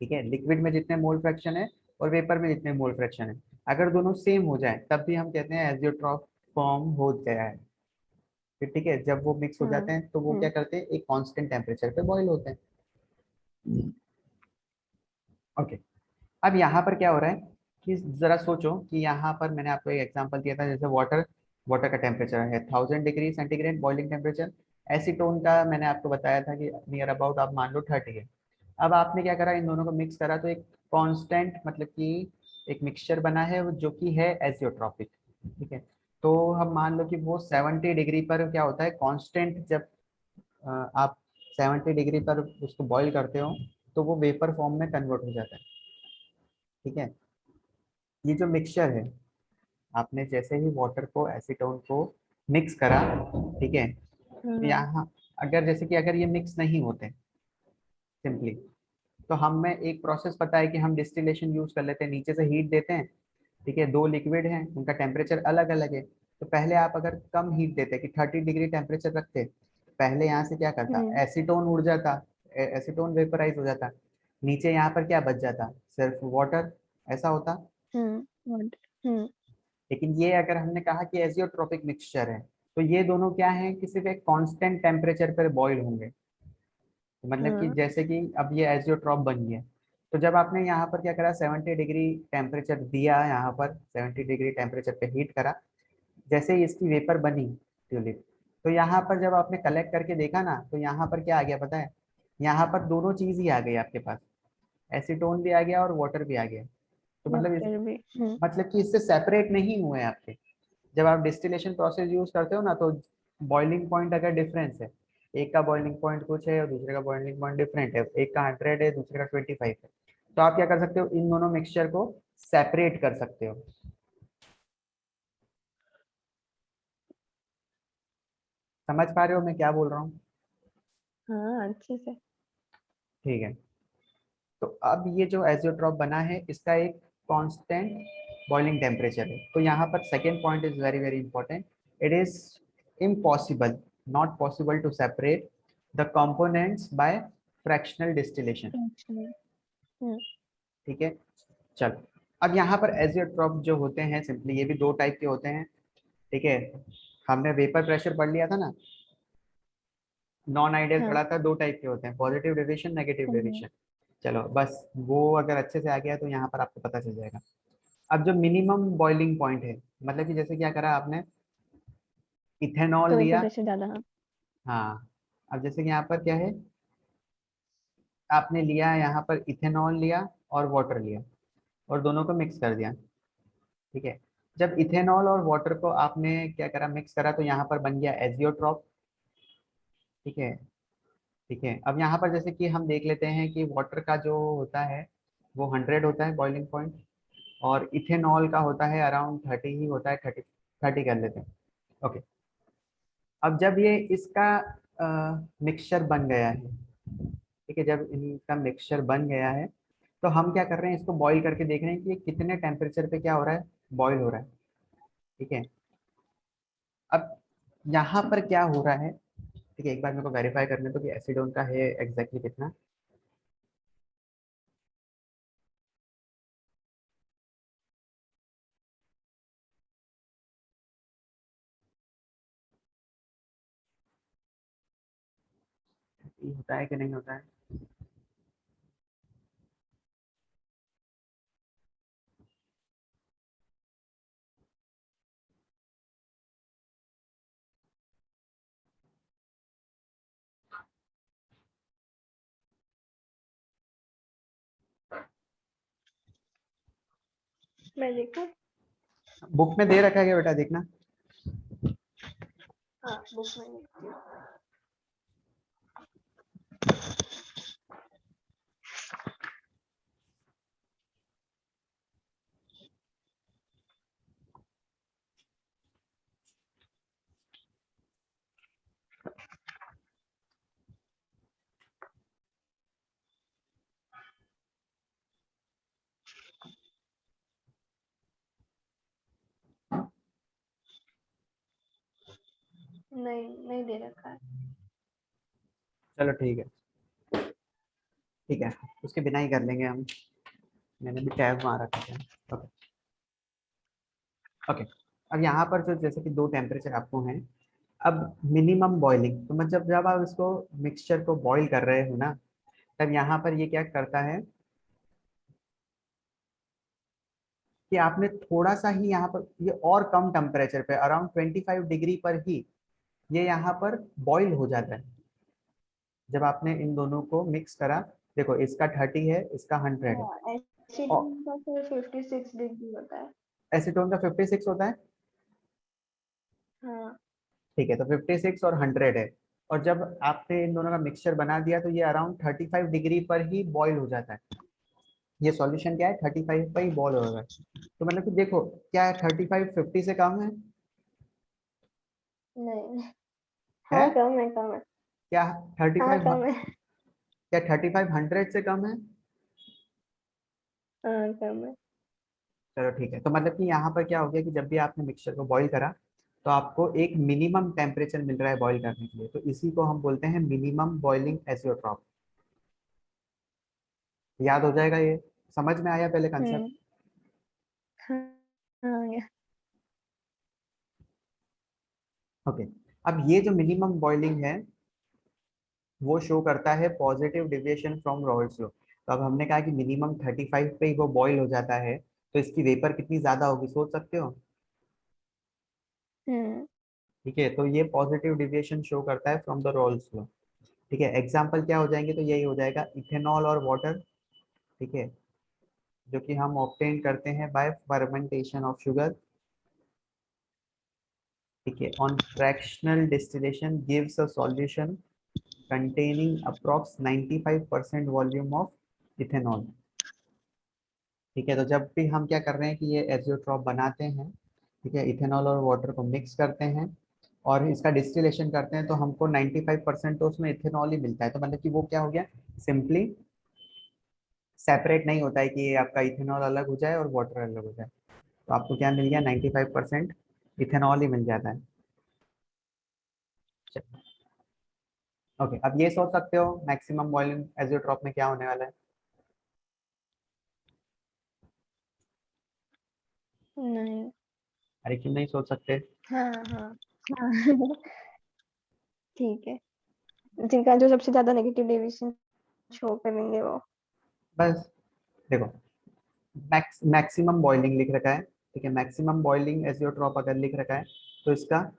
ठीक है, लिक्विड में जितने मोल फ्रैक्शन है और वेपर में जितने मोल फ्रैक्शन है, अगर दोनों सेम हो जाए तब भी हम कहते हैं एजियोट्रॉप फॉर्म हो गया है। फिर ठीक है, जब वो मिक्स हो जाते हैं तो वो क्या करते हैं, एक कांस्टेंट टेम्परेचर पे बॉईल होते हैं। ओके, अब यहाँ पर क्या हो रहा है कि जरा सोचो कि यहाँ पर मैंने आपको एक एग्जांपल दिया था, जैसे वाटर, वाटर का टेम्परेचर है 1000 degree centigrade boiling temperature. Acetone का मैंने आपको बताया था कि नियर अबाउट आप मान लो 30 है। अब आपने क्या करा, इन दोनों को मिक्स करा तो एक कांस्टेंट मतलब कि एक मिक्सचर बना है जो कि है एजियोट्रॉपिक। ठीक है, तो हम मान लो कि वो 70 डिग्री पर क्या होता है कांस्टेंट, जब आप 70 डिग्री पर उसको बॉईल करते हो तो वो वेपर फॉर्म में कन्वर्ट हो जाता है। ठीक है, ये जो मिक्सचर है, आपने जैसे ही वाटर को एसीटोन को मिक्स करा, ठीक है, तो यहाँ अगर जैसे कि अगर ये मिक्स नहीं होते सिंपली, तो हमें एक प्रोसेस पता है कि हम डिस्टिलेशन यूज कर लेते हैं, नीचे से हीट देते हैं। ठीक है, दो लिक्विड हैं, उनका टेम्परेचर अलग अलग है, तो पहले आप अगर कम हीट देते कि 30 डिग्री टेम्परेचर रखते, पहले यहाँ से क्या करता, एसीटोन उड़ जाता, एसीटोन वेपराइज हो जाता, नीचे यहाँ पर क्या बच जाता, सिर्फ वाटर, ऐसा होता। लेकिन ये अगर हमने कहा कि एजियोट्रोपिक मिक्सचर है, तो ये दोनों क्या है कि सिर्फ एक कांस्टेंट टेम्परेचर पर बॉईल होंगे। तो मतलब कि जैसे कि अब ये एजियोट्रॉप बन गया, तो जब आपने यहाँ पर क्या करा, 70 डिग्री टेम्परेचर दिया, यहाँ पर 70 डिग्री टेम्परेचर पे हीट करा, जैसे ही इसकी वेपर बनी ट्यूलिप, तो यहाँ पर जब आपने कलेक्ट करके देखा ना, तो यहाँ पर क्या आ गया पता है, यहाँ पर दोनों चीज ही आ गई आपके पास, एसीटोन भी आ गया और वाटर भी आ गया। तो मतलब कि इससे सेपरेट नहीं हुए आपके। जब आप डिस्टिलेशन प्रोसेस यूज करते हो ना, तो बॉइलिंग पॉइंट अगर डिफरेंस है, एक का बॉइलिंग पॉइंट कुछ है और दूसरे का बॉइलिंग पॉइंट डिफरेंट है, एक का 100 है दूसरे का 25 है, तो आप क्या कर सकते हो, इन दोनों मिक्सचर को सेपरेट कर सकते हो। समझ पा रहे हो मैं क्या बोल रहा हूँ? हाँ, अच्छे से। ठीक है, तो अब ये जो एजियोट्रॉप बना है इसका एक कांस्टेंट बॉइलिंग टेम्परेचर है, तो यहाँ पर second point is very very important, it is impossible, not possible to separate the components by fractional distillation. ठीक है, चलो, अब यहाँ पर एजियोट्रॉप जो होते हैं सिंपली ये भी दो टाइप के होते हैं। ठीक है, हमने वेपर प्रेशर पढ़ लिया था ना, नॉन आइडियल पढ़ा था, दो टाइप के होते हैं, पॉजिटिव डेविएशन, नेगेटिव डेविएशन। चलो बस वो अगर अच्छे से आ गया तो यहाँ पर आपको पता चल जाएगा। अब जो मिनिमम बॉइलिंग पॉइंट है, मतलब कि जैसे क्या करा आपने, इथेनॉल तो वेपर लिया, प्रेशर ज्यादा। हाँ। हाँ, अब जैसे कि यहाँ पर क्या है, आपने लिया यहाँ पर इथेनॉल लिया और वाटर लिया और दोनों को मिक्स कर दिया। ठीक है, जब इथेनॉल और वाटर को आपने क्या करा, मिक्स करा, तो यहाँ पर बन गया एजियोट्रॉप। ठीक है, ठीक है, अब यहाँ पर जैसे कि हम देख लेते हैं कि वाटर का जो होता है वो 100 होता है बॉइलिंग पॉइंट, और इथेनॉल का होता है अराउंड 30 ही होता है, 30 कर लेते हैं। ओके, अब जब ये इसका मिक्सचर बन गया है, ठीक है, जब इनका मिक्सचर बन गया है, तो हम क्या कर रहे हैं, इसको बॉईल करके देख रहे हैं कि ये कितने टेम्परेचर पे क्या हो रहा है, बॉईल हो रहा है। ठीक है, अब यहाँ पर क्या हो रहा है, ठीक है, एक बार मेरे को वेरीफाई करने दो कि एसिडोन का है एग्जैक्टली कितना। ये होता है कि नहीं होता है? मैं देखूं? बुक में दे रखा है क्या बेटा, देखना। हाँ, बुक में देखती हूँ। नहीं नहीं दे रखा है। चलो ठीक है, ठीक है, उसके बिना ही कर लेंगे हम। मैंने भी टैब वहाँ रखा है। ओके। ओके, अब यहाँ पर जो जैसे कि दो टेम्परेचर आपको हैं, अब मिनिमम बॉइलिंग, तो मतलब जब आप इसको मिक्सचर को बॉईल कर रहे हो ना, तब यहाँ पर ये क्या करता है कि आपने थोड़ा सा ही यहाँ पर ये और कम टेम्परेचर पे अराउंड 25 डिग्री पर ही ये यहाँ पर बॉईल हो जाता है। जब आपने इन दोनों को मिक्स करा, देखो इसका 30 है, इसका 100 है। हाँ, और एसिड का फिर 56 डिग्री होता है। एसीटोन का 56 होता है। हाँ। ठीक है, तो 56 और 100 है। और जब आपने इन दोनों का मिक्सचर बना दिया तो ये अराउंड 35 डिग्री पर ही बॉईल हो जाता है। ये सॉल्यूशन क्या है, 35 पर ही बॉईल हो रहा है। तो मतलब कि देखो, क्या है 35 50 से कम नहीं। है हाँ कम है, कम है। क्या? थर्टी हाँ फाइव कम है। क्या 35 100 से कम है? हाँ कम है। चलो ठीक है, तो मतलब कि यहाँ पर क्या हो गया कि जब भी आपने मिक्सचर को बॉईल करा, तो आपको एक मिनिमम टेम्परेचर मिल रहा है बॉईल करने के लिए, तो इसी को हम बोलते हैं मिनिमम बॉइलिंग एजियोट्रॉप। याद हो जाएगा ये? समझ में आया पहले कंसेप्ट? हम्म। हाँ। हाँ या। ओके। अब ये जो मिनिमम बॉइलिंग है वो शो करता है positive deviation from Rawls law. तो अब हमने कहा कि मिनिमम 35 पे ही वो बॉईल हो जाता है, तो इसकी वेपर कितनी ज्यादा होगी सोच सकते हो? हम्म। ठीक है, तो ये पॉजिटिव डिविएशन शो करता है फ्रॉम द रॉल्स लॉ। ठीक है, एग्जाम्पल क्या हो जाएंगे, तो यही हो जाएगा इथेनॉल और वाटर। ठीक है, जो कि हम ऑब्टेन करते हैं बाय फर्मेंटेशन ऑफ शुगर। ठीक है, on fractional distillation gives a solution containing approx 95% volume of ethanol. ठीक है, तो जब भी हम क्या कर रहे हैं कि ये एजियोट्रॉप बनाते हैं, ठीक है, इथेनॉल और वाटर को मिक्स करते हैं और इसका डिस्टिलेशन करते हैं, तो हमको 95% तो उसमें इथेनॉल ही मिलता है। तो मतलब कि वो क्या हो गया, सिंपली सेपरेट नहीं होता है कि ये आपका इथेनॉल अलग हो जाए और वाटर अलग हो जाए। तो आपको क्या मिल गया, 95% इथेनॉल ही मिल जाता है। ओके, अब ये सोच सकते हो मैक्सिमम बॉइलिंग एजियोट्रॉप में क्या होने वाला है? नहीं। अरे क्यों नहीं सोच सकते? हाँ हाँ। हाँ। ठीक है, जिनका जो सबसे ज्यादा नेगेटिव डेविएशन शो करेंगे वो। बस देखो, मैक्सिमम बॉइलिंग लिख रखा है। ठीक है, मैक्सिमम बॉइलिंग एजियोट्रॉप अगर लिख रखा है, तो इसका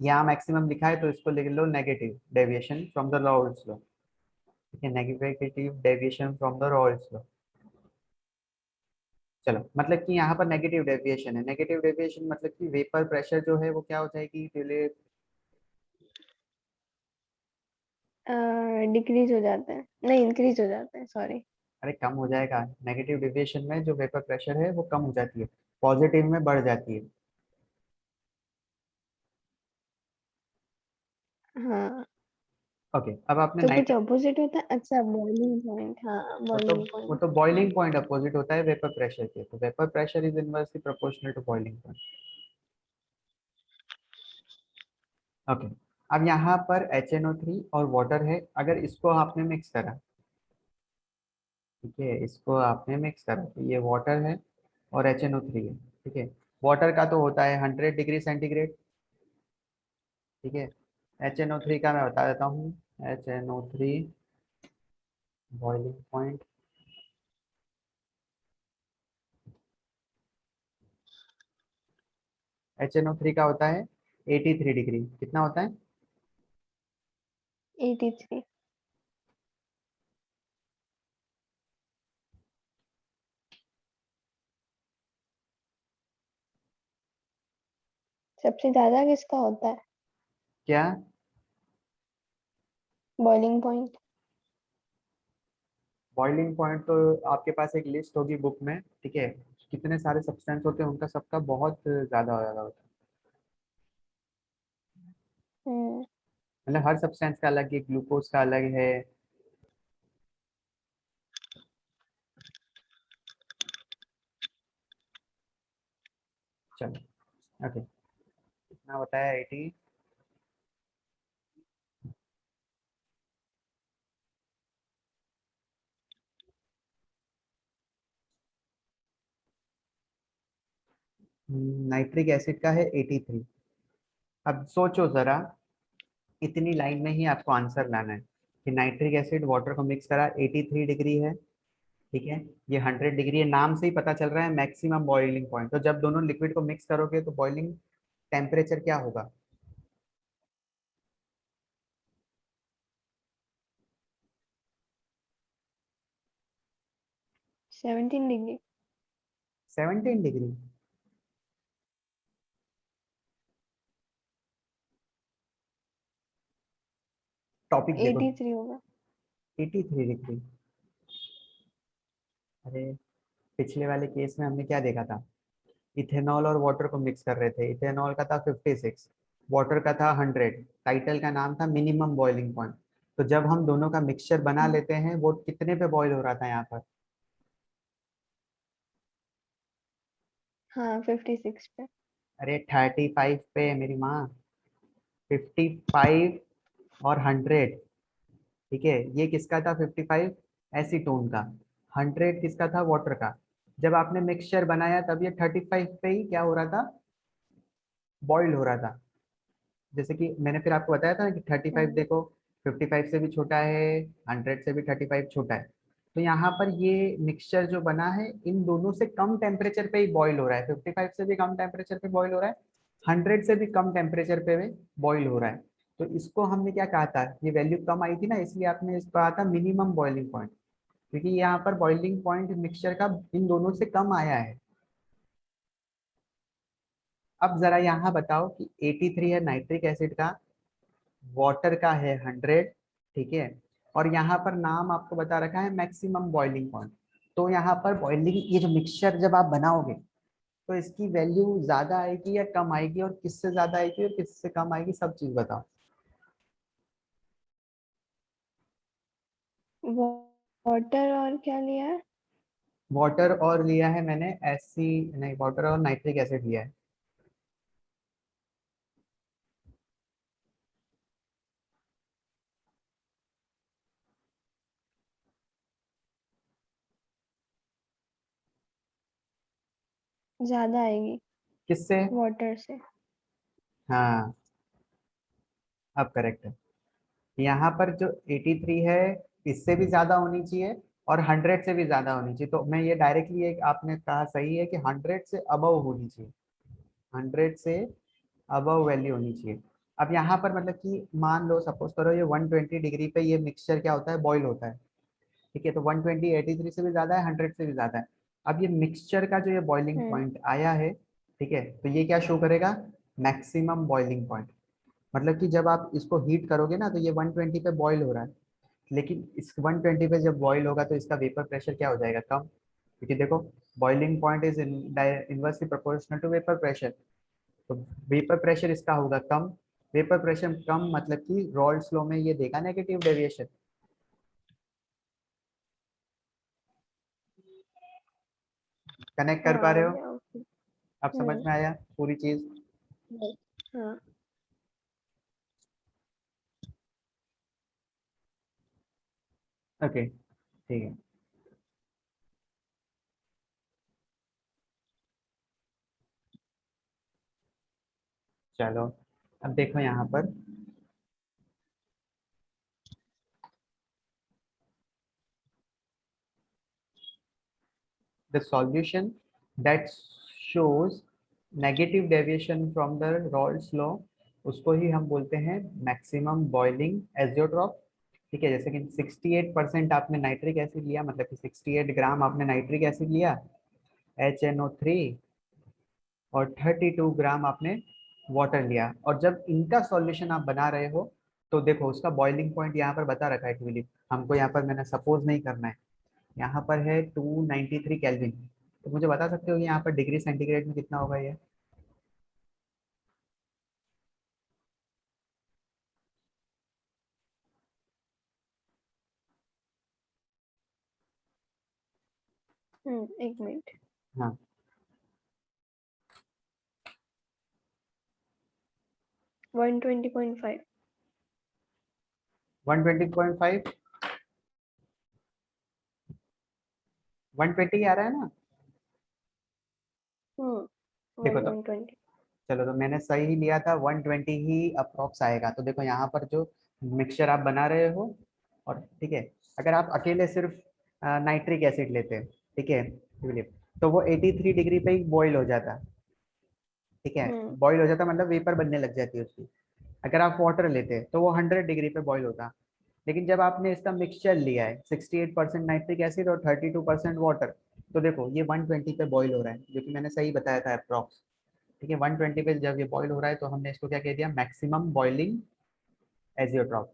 यहाँ मैक्सिमम लिखा है तो इसको लिख लो negative deviation from the Raoult's law. ठीक है, negative deviation from the Raoult's law. चलो, मतलब कि यहाँ पर नेगेटिव डेविएशन है। नेगेटिव डेविएशन मतलब कि वेपर प्रेशर जो है वो क्या हो जाएगी, पहले डिक्रीज हो जाता है, नहीं इंक्रीज हो जाता है, सॉरी। अरे कम हो जाएगा। नेगेटिव डेविएशन में जो वेपर प्रेशर है वो कम हो जाती है, पॉजिटिव में बढ़ जाती है। हाँ, ओके, अब आपने तो कुछ 90, अपोजिट होता है। अच्छा, बॉइलिंग पॉइंट, हाँ वो तो बॉइलिंग वो पॉइंट। तो बॉइलिंग पॉइंट अपोजिट होता है वेपर प्रेशर के, तो vapour pressure is inversely proportional to boiling point. Okay, अब यहाँ पर HNO3 और वाटर है, अगर इसको आपने मिक्स करा, ठीक है, इसको आपने मिक्स करा तो ये वाटर है और HNO3 है। ठीक है, वाटर का तो होता है 100 डिग्री सेंटीग्रेड। ठीक है, HNO3 का मैं बता देता हूँ। HNO3 बॉइलिंग पॉइंट, HNO3 का होता है 83 डिग्री। कितना होता है? 83। सबसे ज्यादा किसका होता है क्या? Boiling point? बॉइलिंग पॉइंट तो आपके पास एक लिस्ट होगी बुक में। ठीक है, कितने सारे सब्सटेंस होते हैं उनका सबका बहुत ज्यादा हो जाता होता है। हम्म। मतलब हर सब्सटेंस का अलग है, ग्लूकोज का अलग है। चलो, ओके, कितना बताया 80? नाइट्रिक एसिड का है 83। अब सोचो जरा, इतनी लाइन में ही आपको आंसर लाना है कि नाइट्रिक एसिड वाटर को मिक्स करा, 83 डिग्री है, ठीक है, ये 100 डिग्री है, नाम से ही पता चल रहा है मैक्सिमम बॉइलिंग पॉइंट। तो जब दोनों लिक्विड को मिक्स करोगे तो बॉइलिंग टेम्परेचर क्या होगा? 17 डिग्री। 17 डिग्री? टॉपिक देखो, 83 होगा। 83 डिग्री। अरे, पिछले वाले केस में हमने क्या देखा था? इथेनॉल और वाटर को मिक्स कर रहे थे, इथेनॉल का था 56, वाटर का था 100। टाइटल का नाम था मिनिमम बॉइलिंग पॉइंट। तो जब हम दोनों का मिक्सचर बना लेते हैं, वो कितने पे बॉईल हो रहा था यहाँ पर? हाँ 56 पे। अरे 35 पे मेरी माँ, 55 और 100। ठीक है, ये किसका था 55? एसीटोन का। 100 किसका था? वाटर का। जब आपने मिक्सचर बनाया तब ये 35 पे ही क्या हो रहा था? बॉइल हो रहा था। जैसे कि मैंने फिर आपको बताया था ना कि 35 हम्म, देखो, 55 से भी छोटा है, 100 से भी 35 छोटा है। तो यहाँ पर ये मिक्सचर जो बना है इन दोनों से कम टेम्परेचर पे ही बॉईल हो रहा है, 55 से भी कम टेम्परेचर पे बॉईल हो रहा है, 100 से भी कम टेम्परेचर पे बॉईल हो रहा है। तो इसको हमने क्या कहा था, ये वैल्यू कम आई थी ना, इसलिए आपने इसको कहा था मिनिमम बॉइलिंग पॉइंट, क्योंकि यहाँ पर बॉइलिंग पॉइंट मिक्सचर का इन दोनों से कम आया है। अब जरा यहाँ बताओ कि 83 है नाइट्रिक एसिड का, वाटर का है 100, ठीक है, और यहाँ पर नाम आपको बता रखा है मैक्सिमम बॉइलिंग पॉइंट। तो यहाँ पर बॉइलिंग, ये जो मिक्सचर जब आप बनाओगे तो इसकी वैल्यू ज्यादा आएगी या कम आएगी, और किससे ज्यादा आएगी और किससे कम आएगी, सब चीज बताओ। वाटर और क्या लिया है? वाटर और लिया है मैंने एसी, नहीं, वाटर और नाइट्रिक एसिड लिया है। ज्यादा आएगी किससे? वाटर से। हाँ, अब करेक्ट है। यहाँ पर जो 83 है इससे भी ज्यादा होनी चाहिए और 100 से भी ज्यादा होनी चाहिए, तो मैं ये डायरेक्टली, एक आपने कहा सही है कि 100 से अबव होनी चाहिए, 100 से अबव वैल्यू होनी चाहिए। अब यहाँ पर मतलब कि मान लो, सपोज करो ये 120 डिग्री पे ये मिक्सचर क्या होता है? बॉईल होता है, ठीक है, तो 120 83 से भी ज्यादा है, 100 से भी ज्यादा है। अब ये मिक्सचर का जो ये बॉइलिंग हम्म पॉइंट आया है, ठीक है, तो ये क्या शो करेगा? Maximum boiling point. मतलब कि जब आप इसको हीट करोगे ना तो ये 120 पे बॉईल हो रहा है, लेकिन इस 120 पे जब बॉईल होगा तो इसका वेपर प्रेशर क्या हो जाएगा? कम, क्योंकि देखो boiling point is inversely proportional to vapour pressure. तो वेपर प्रेशर इसका होगा कम। वेपर प्रेशर कम मतलब कि रॉल्स लॉ में ये देखा नेगेटिव डेविएशन। कनेक्ट कर हाँ पा आ रहे हो? गया ओके। अब समझ में आया पूरी चीज? हाँ ओके, ठीक है, चलो अब देखो यहाँ पर the solution that shows negative deviation from the Raoult's law, उसको ही हम बोलते हैं मैक्सिमम बॉइलिंग एजियोट्रॉप। ठीक है, जैसे कि 68% आपने नाइट्रिक एसिड लिया, मतलब कि 68 ग्राम आपने नाइट्रिक एसिड लिया, HNO3, और 32 ग्राम आपने वाटर लिया, और जब इनका सॉल्यूशन आप बना रहे हो तो देखो उसका बॉइलिंग पॉइंट यहाँ पर बता रखा है ट्यूलिप, हमको यहाँ पर मैंने सपोज नहीं करना है। यहाँ पर है 293 केल्विन, तो मुझे बता सकते हो कि यहाँ पर डिग्री सेंटीग्रेड में कितना होगा ये? एक मिनट। हाँ, 120.5। 120.5, 120 आ रहा है ना? हम्म देखो तो 120। चलो, तो मैंने सही ही लिया था, 120 ही अप्रोक्स आएगा। तो देखो यहाँ पर जो मिक्सचर आप बना रहे हो, और ठीक है, अगर आप अकेले सिर्फ नाइट्रिक एसिड लेते, ठीक है, तो वो 83 डिग्री पे ही बॉईल हो जाता। ठीक है, हम्म। बॉईल हो जाता मतलब वेपर बनने लग जाती है उसकी। अगर आप वाटर लेते तो वो 100 डिग्री पे बॉईल होता। लेकिन जब आपने इसका मिक्सचर लिया है 68% नाइट्रिक एसिड और 32% वाटर, तो देखो ये 120 पे बॉईल हो रहा है, जो कि मैंने सही बताया था अप्रॉक्स। ठीक है, 120 पे जब ये बॉईल हो रहा है तो हमने इसको क्या कह दिया, मैक्सिमम बॉइलिंग एजियोट्रॉप।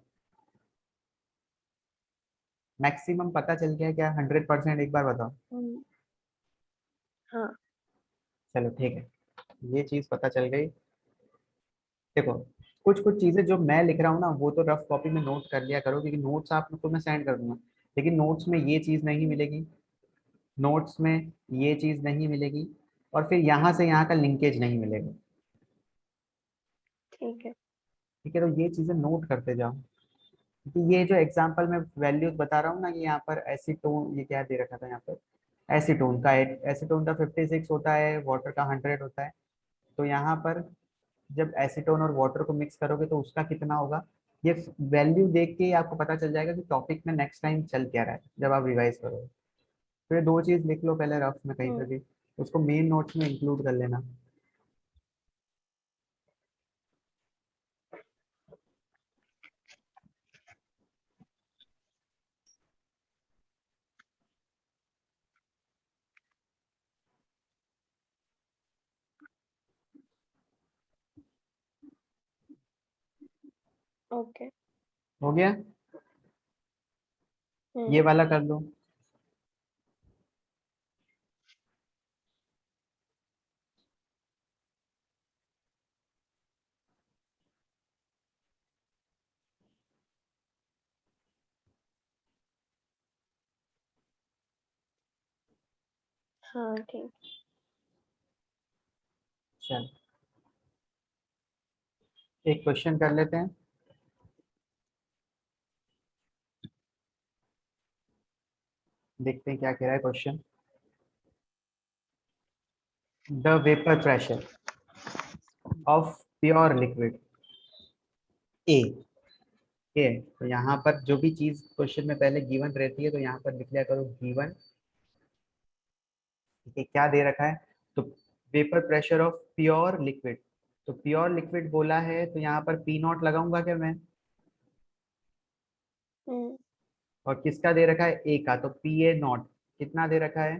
मैक्सिमम पता चल गया क्या? 100%? एक बार बताओ। हम्म, हाँ। चलो ठीक है, ये चीज पता चल गई। देखो, कुछ कुछ चीजें जो मैं लिख रहा हूँ ना, वो तो रफ कॉपी में नोट कर लिया करो, क्योंकि नोट्स आपको मैं सेंड कर दूंगा। लेकिन नोट्स में ये चीज नहीं हम्म, मिलेगी, नोट्स में ये चीज नहीं मिलेगी, और फिर यहाँ से यहाँ का लिंकेज नहीं मिलेगा। ठीक है। ठीक है, तो ये चीजें नोट करते जाओ, क्योंकि ये जो एग्जांपल मैं वैल्यूज बता रहा हूँ ना, कि यहाँ पर एसीटोन, ये क्या दे रखा था यहाँ पर, एसीटोन का 56 होता है, वाटर का 100 होता है। तो यहाँ पर जब एसीटोन और वाटर को मिक्स करोगे तो उसका कितना होगा, ये वैल्यू देख के ही आपको पता चल जाएगा कि टॉपिक में नेक्स्ट टाइम चल क्या रहा है जब आप रिवाइज करोगे। तो ये दो चीज लिख लो पहले रफ में कहीं पे हम्म। भी, उसको मेन नोट्स में इंक्लूड कर लेना। ओके। हो गया? ये हम्म। वाला कर लो। हाँ ठीक। चल, एक क्वेश्चन कर लेते हैं, देखते हैं क्या कह रहा है question. The vapour pressure of pure liquid A. ठीक है, तो यहाँ पर जो भी चीज क्वेश्चन में पहले गिवन रहती है तो यहाँ पर लिख लिया करो गिवन। ठीक है, क्या दे रखा है? तो vapour pressure of pure liquid, तो प्योर लिक्विड बोला है तो यहाँ पर पी नॉट लगाऊंगा क्या मैं? हम्म। और किसका दे रखा है? ए का, तो पी ए नॉट कितना दे रखा है?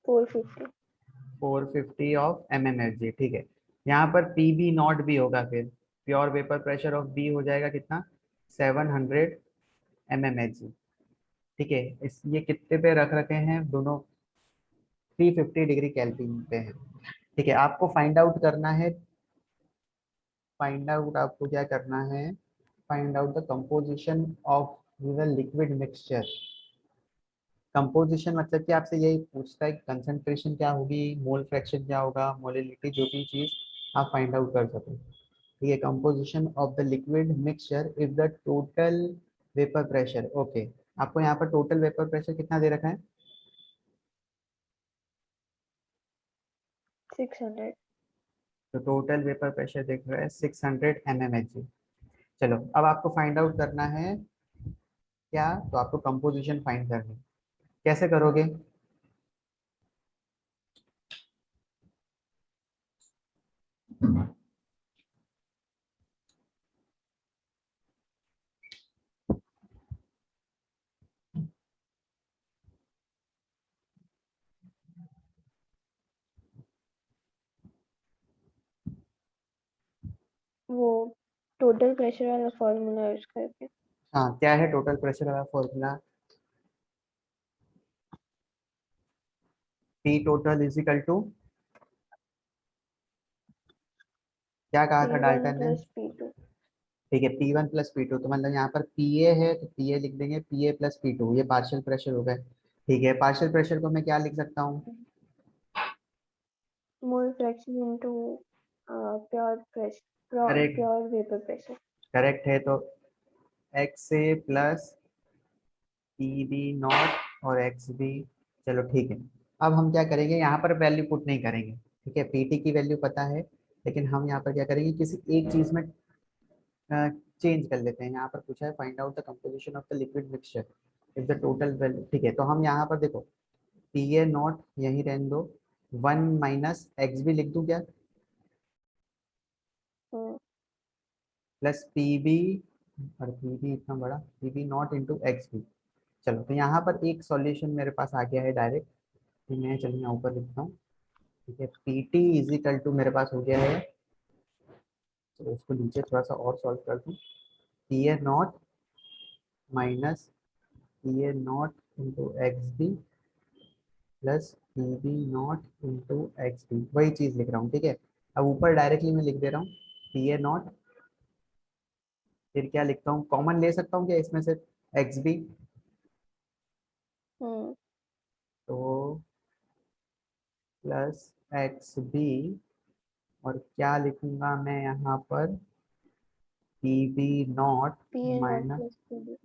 450। 450 ऑफ mmHg। ठीक है, यहाँ पर पी बी नॉट भी होगा, फिर pure vapour pressure of B हो जाएगा कितना? 700 mmHg। ठीक है, इस ये कितने पे रख रखे हैं दोनों? 350 डिग्री केल्विन पे है। ठीक है, आपको फाइंड आउट करना है, फाइंड आउट आपको क्या करना है, find out the composition of the liquid mixture. Composition मतलब कि आपसे यही पूछता है कि कंसंट्रेशन क्या होगी, मोल फ्रैक्शन क्या होगा, मोलिलिटी, जो भी चीज आप फाइंड आउट कर सको। ठीक है, composition of the liquid mixture if the total vapour pressure. Okay, आपको यहाँ पर टोटल वेपर प्रेशर कितना दे रखा है? 600। तो टोटल वेपर प्रेशर देख रहा है 600 mmHg। चलो, अब आपको फाइंड आउट करना है क्या, तो आपको कंपोजिशन फाइंड करनी है। कैसे करोगे? वो टोटल प्रेशर वाला फॉर्मूला यूज करके। हाँ, क्या है टोटल प्रेशर वाला formula? P total is equal to, क्या कहा था P1 डाल्टन ने? Plus P2। ठीक है, P1 प्लस P2, तो मतलब यहाँ पर PA है तो PA लिख देंगे, PA प्लस P2, ये पार्शियल प्रेशर हो गए। ठीक है, पार्शियल प्रेशर को मैं क्या लिख सकता हूँ? Mole fraction into pure pressure, correct, pure vapour pressure. Correct है। तो XA plus P B naught और XB चलो ठीक है। अब हम क्या करेंगे, यहाँ पर वैल्यू पुट नहीं करेंगे, ठीक है, पीटी की वैल्यू पता है, लेकिन हम यहाँ पर क्या करेंगे, किसी एक चीज में चेंज कर लेते हैं। यहाँ पर पूछा है find out the composition of the liquid mixture if the total value, ठीक है, तो हम यहाँ पर देखो पी ए नॉट यहीं रहने दो, 1 - एक्स भी लिख दूं क्या, हम्म प्लस पी बी, और पी बी इतना बड़ा, P B naught into X B. चलो तो यहाँ पर एक सॉल्यूशन मेरे पास आ गया है डायरेक्ट, कि मैं चलो यहाँ ऊपर लिखता हूँ, ठीक है, P T is equal to मेरे पास हो गया है, चलो इसको नीचे थोड़ा सा और सॉल्व कर दूँ, P A naught minus P A naught into X B plus P B naught into X B, वही चीज़ लिख रहा हूँ, ठीक है। अब ऊपर डायरेक्टली मैं लिख दे रहा हूँ पी ए नॉट, फिर क्या लिखता हूँ, कॉमन ले सकता हूँ क्या इसमें से, एक्स बी, हम्म तो प्लस एक्स बी, और क्या लिखूंगा मैं यहाँ पर, P B naught P A naught minus, plus P B.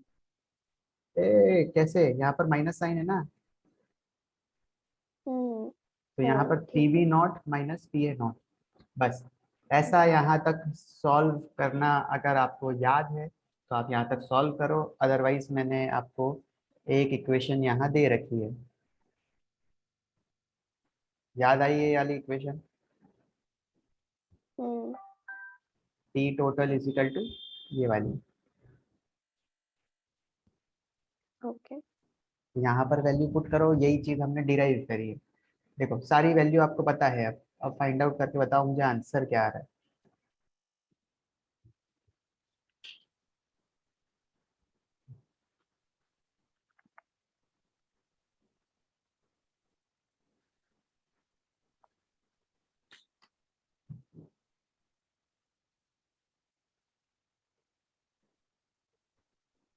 A कैसे, यहाँ पर माइनस साइन है ना, हम्म तो यहाँ हाँ पर पी ठीक बी है। Not minus P A not, बस। ऐसा यहाँ तक सॉल्व करना अगर आपको याद है तो आप यहाँ तक सॉल्व करो, अदरवाइज मैंने आपको एक इक्वेशन यहाँ दे रखी है, याद आई है ये वाली equation, hmm T total is equal to ये वाली, ओके। यहाँ पर वैल्यू पुट करो, यही चीज हमने डिराइव करी है। देखो सारी वैल्यू आपको पता है, अब फाइंड आउट करके बताओ मुझे आंसर क्या आ रहा है।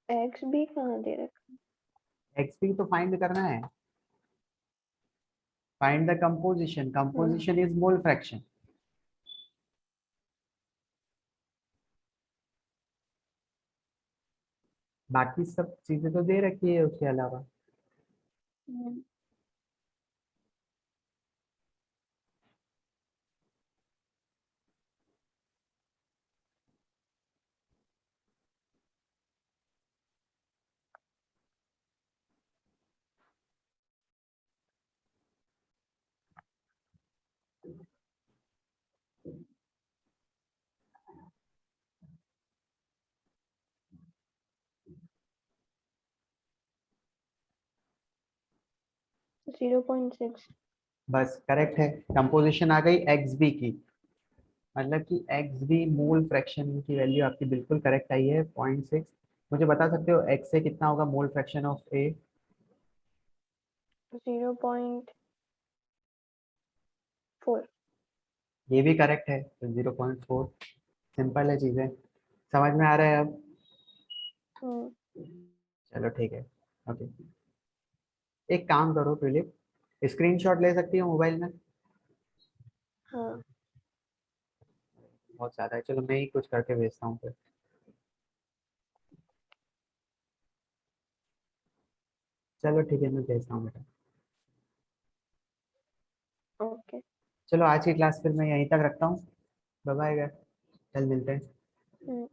एक्स भी कहाँ दे रखा एक्स पी तो फाइंड करना है, फाइंड द कंपोजिशन, है? कंपोजिशन इज मोल फ्रैक्शन, बाकी सब चीजें तो दे रखी है उसके अलावा। हम्म 0.6। बस करेक्ट है, कंपोजिशन आ गई एक्स बी की, मतलब कि एक्स बी मोल फ्रैक्शन की वैल्यू आपकी बिल्कुल करेक्ट आई है 0.6। मुझे बता सकते हो एक्स से कितना होगा मोल फ्रैक्शन ऑफ ए, 0.4। ये भी करेक्ट है, तो 0.4, सिंपल है चीजें, समझ में आ रहा है अब। हम्म चलो ठीक है, ओके। एक काम करो ट्यूलिप, स्क्रीनशॉट ले सकती हो मोबाइल में, हाँ बहुत ज्यादा है, चलो मैं ही कुछ करके भेजता हूँ फिर। चलो ठीक है, मैं भेजता हूँ बेटा। ओके। चलो आज की क्लास फिर मैं यहीं तक रखता हूँ, बाय बाय, कल मिलते हैं। हम्म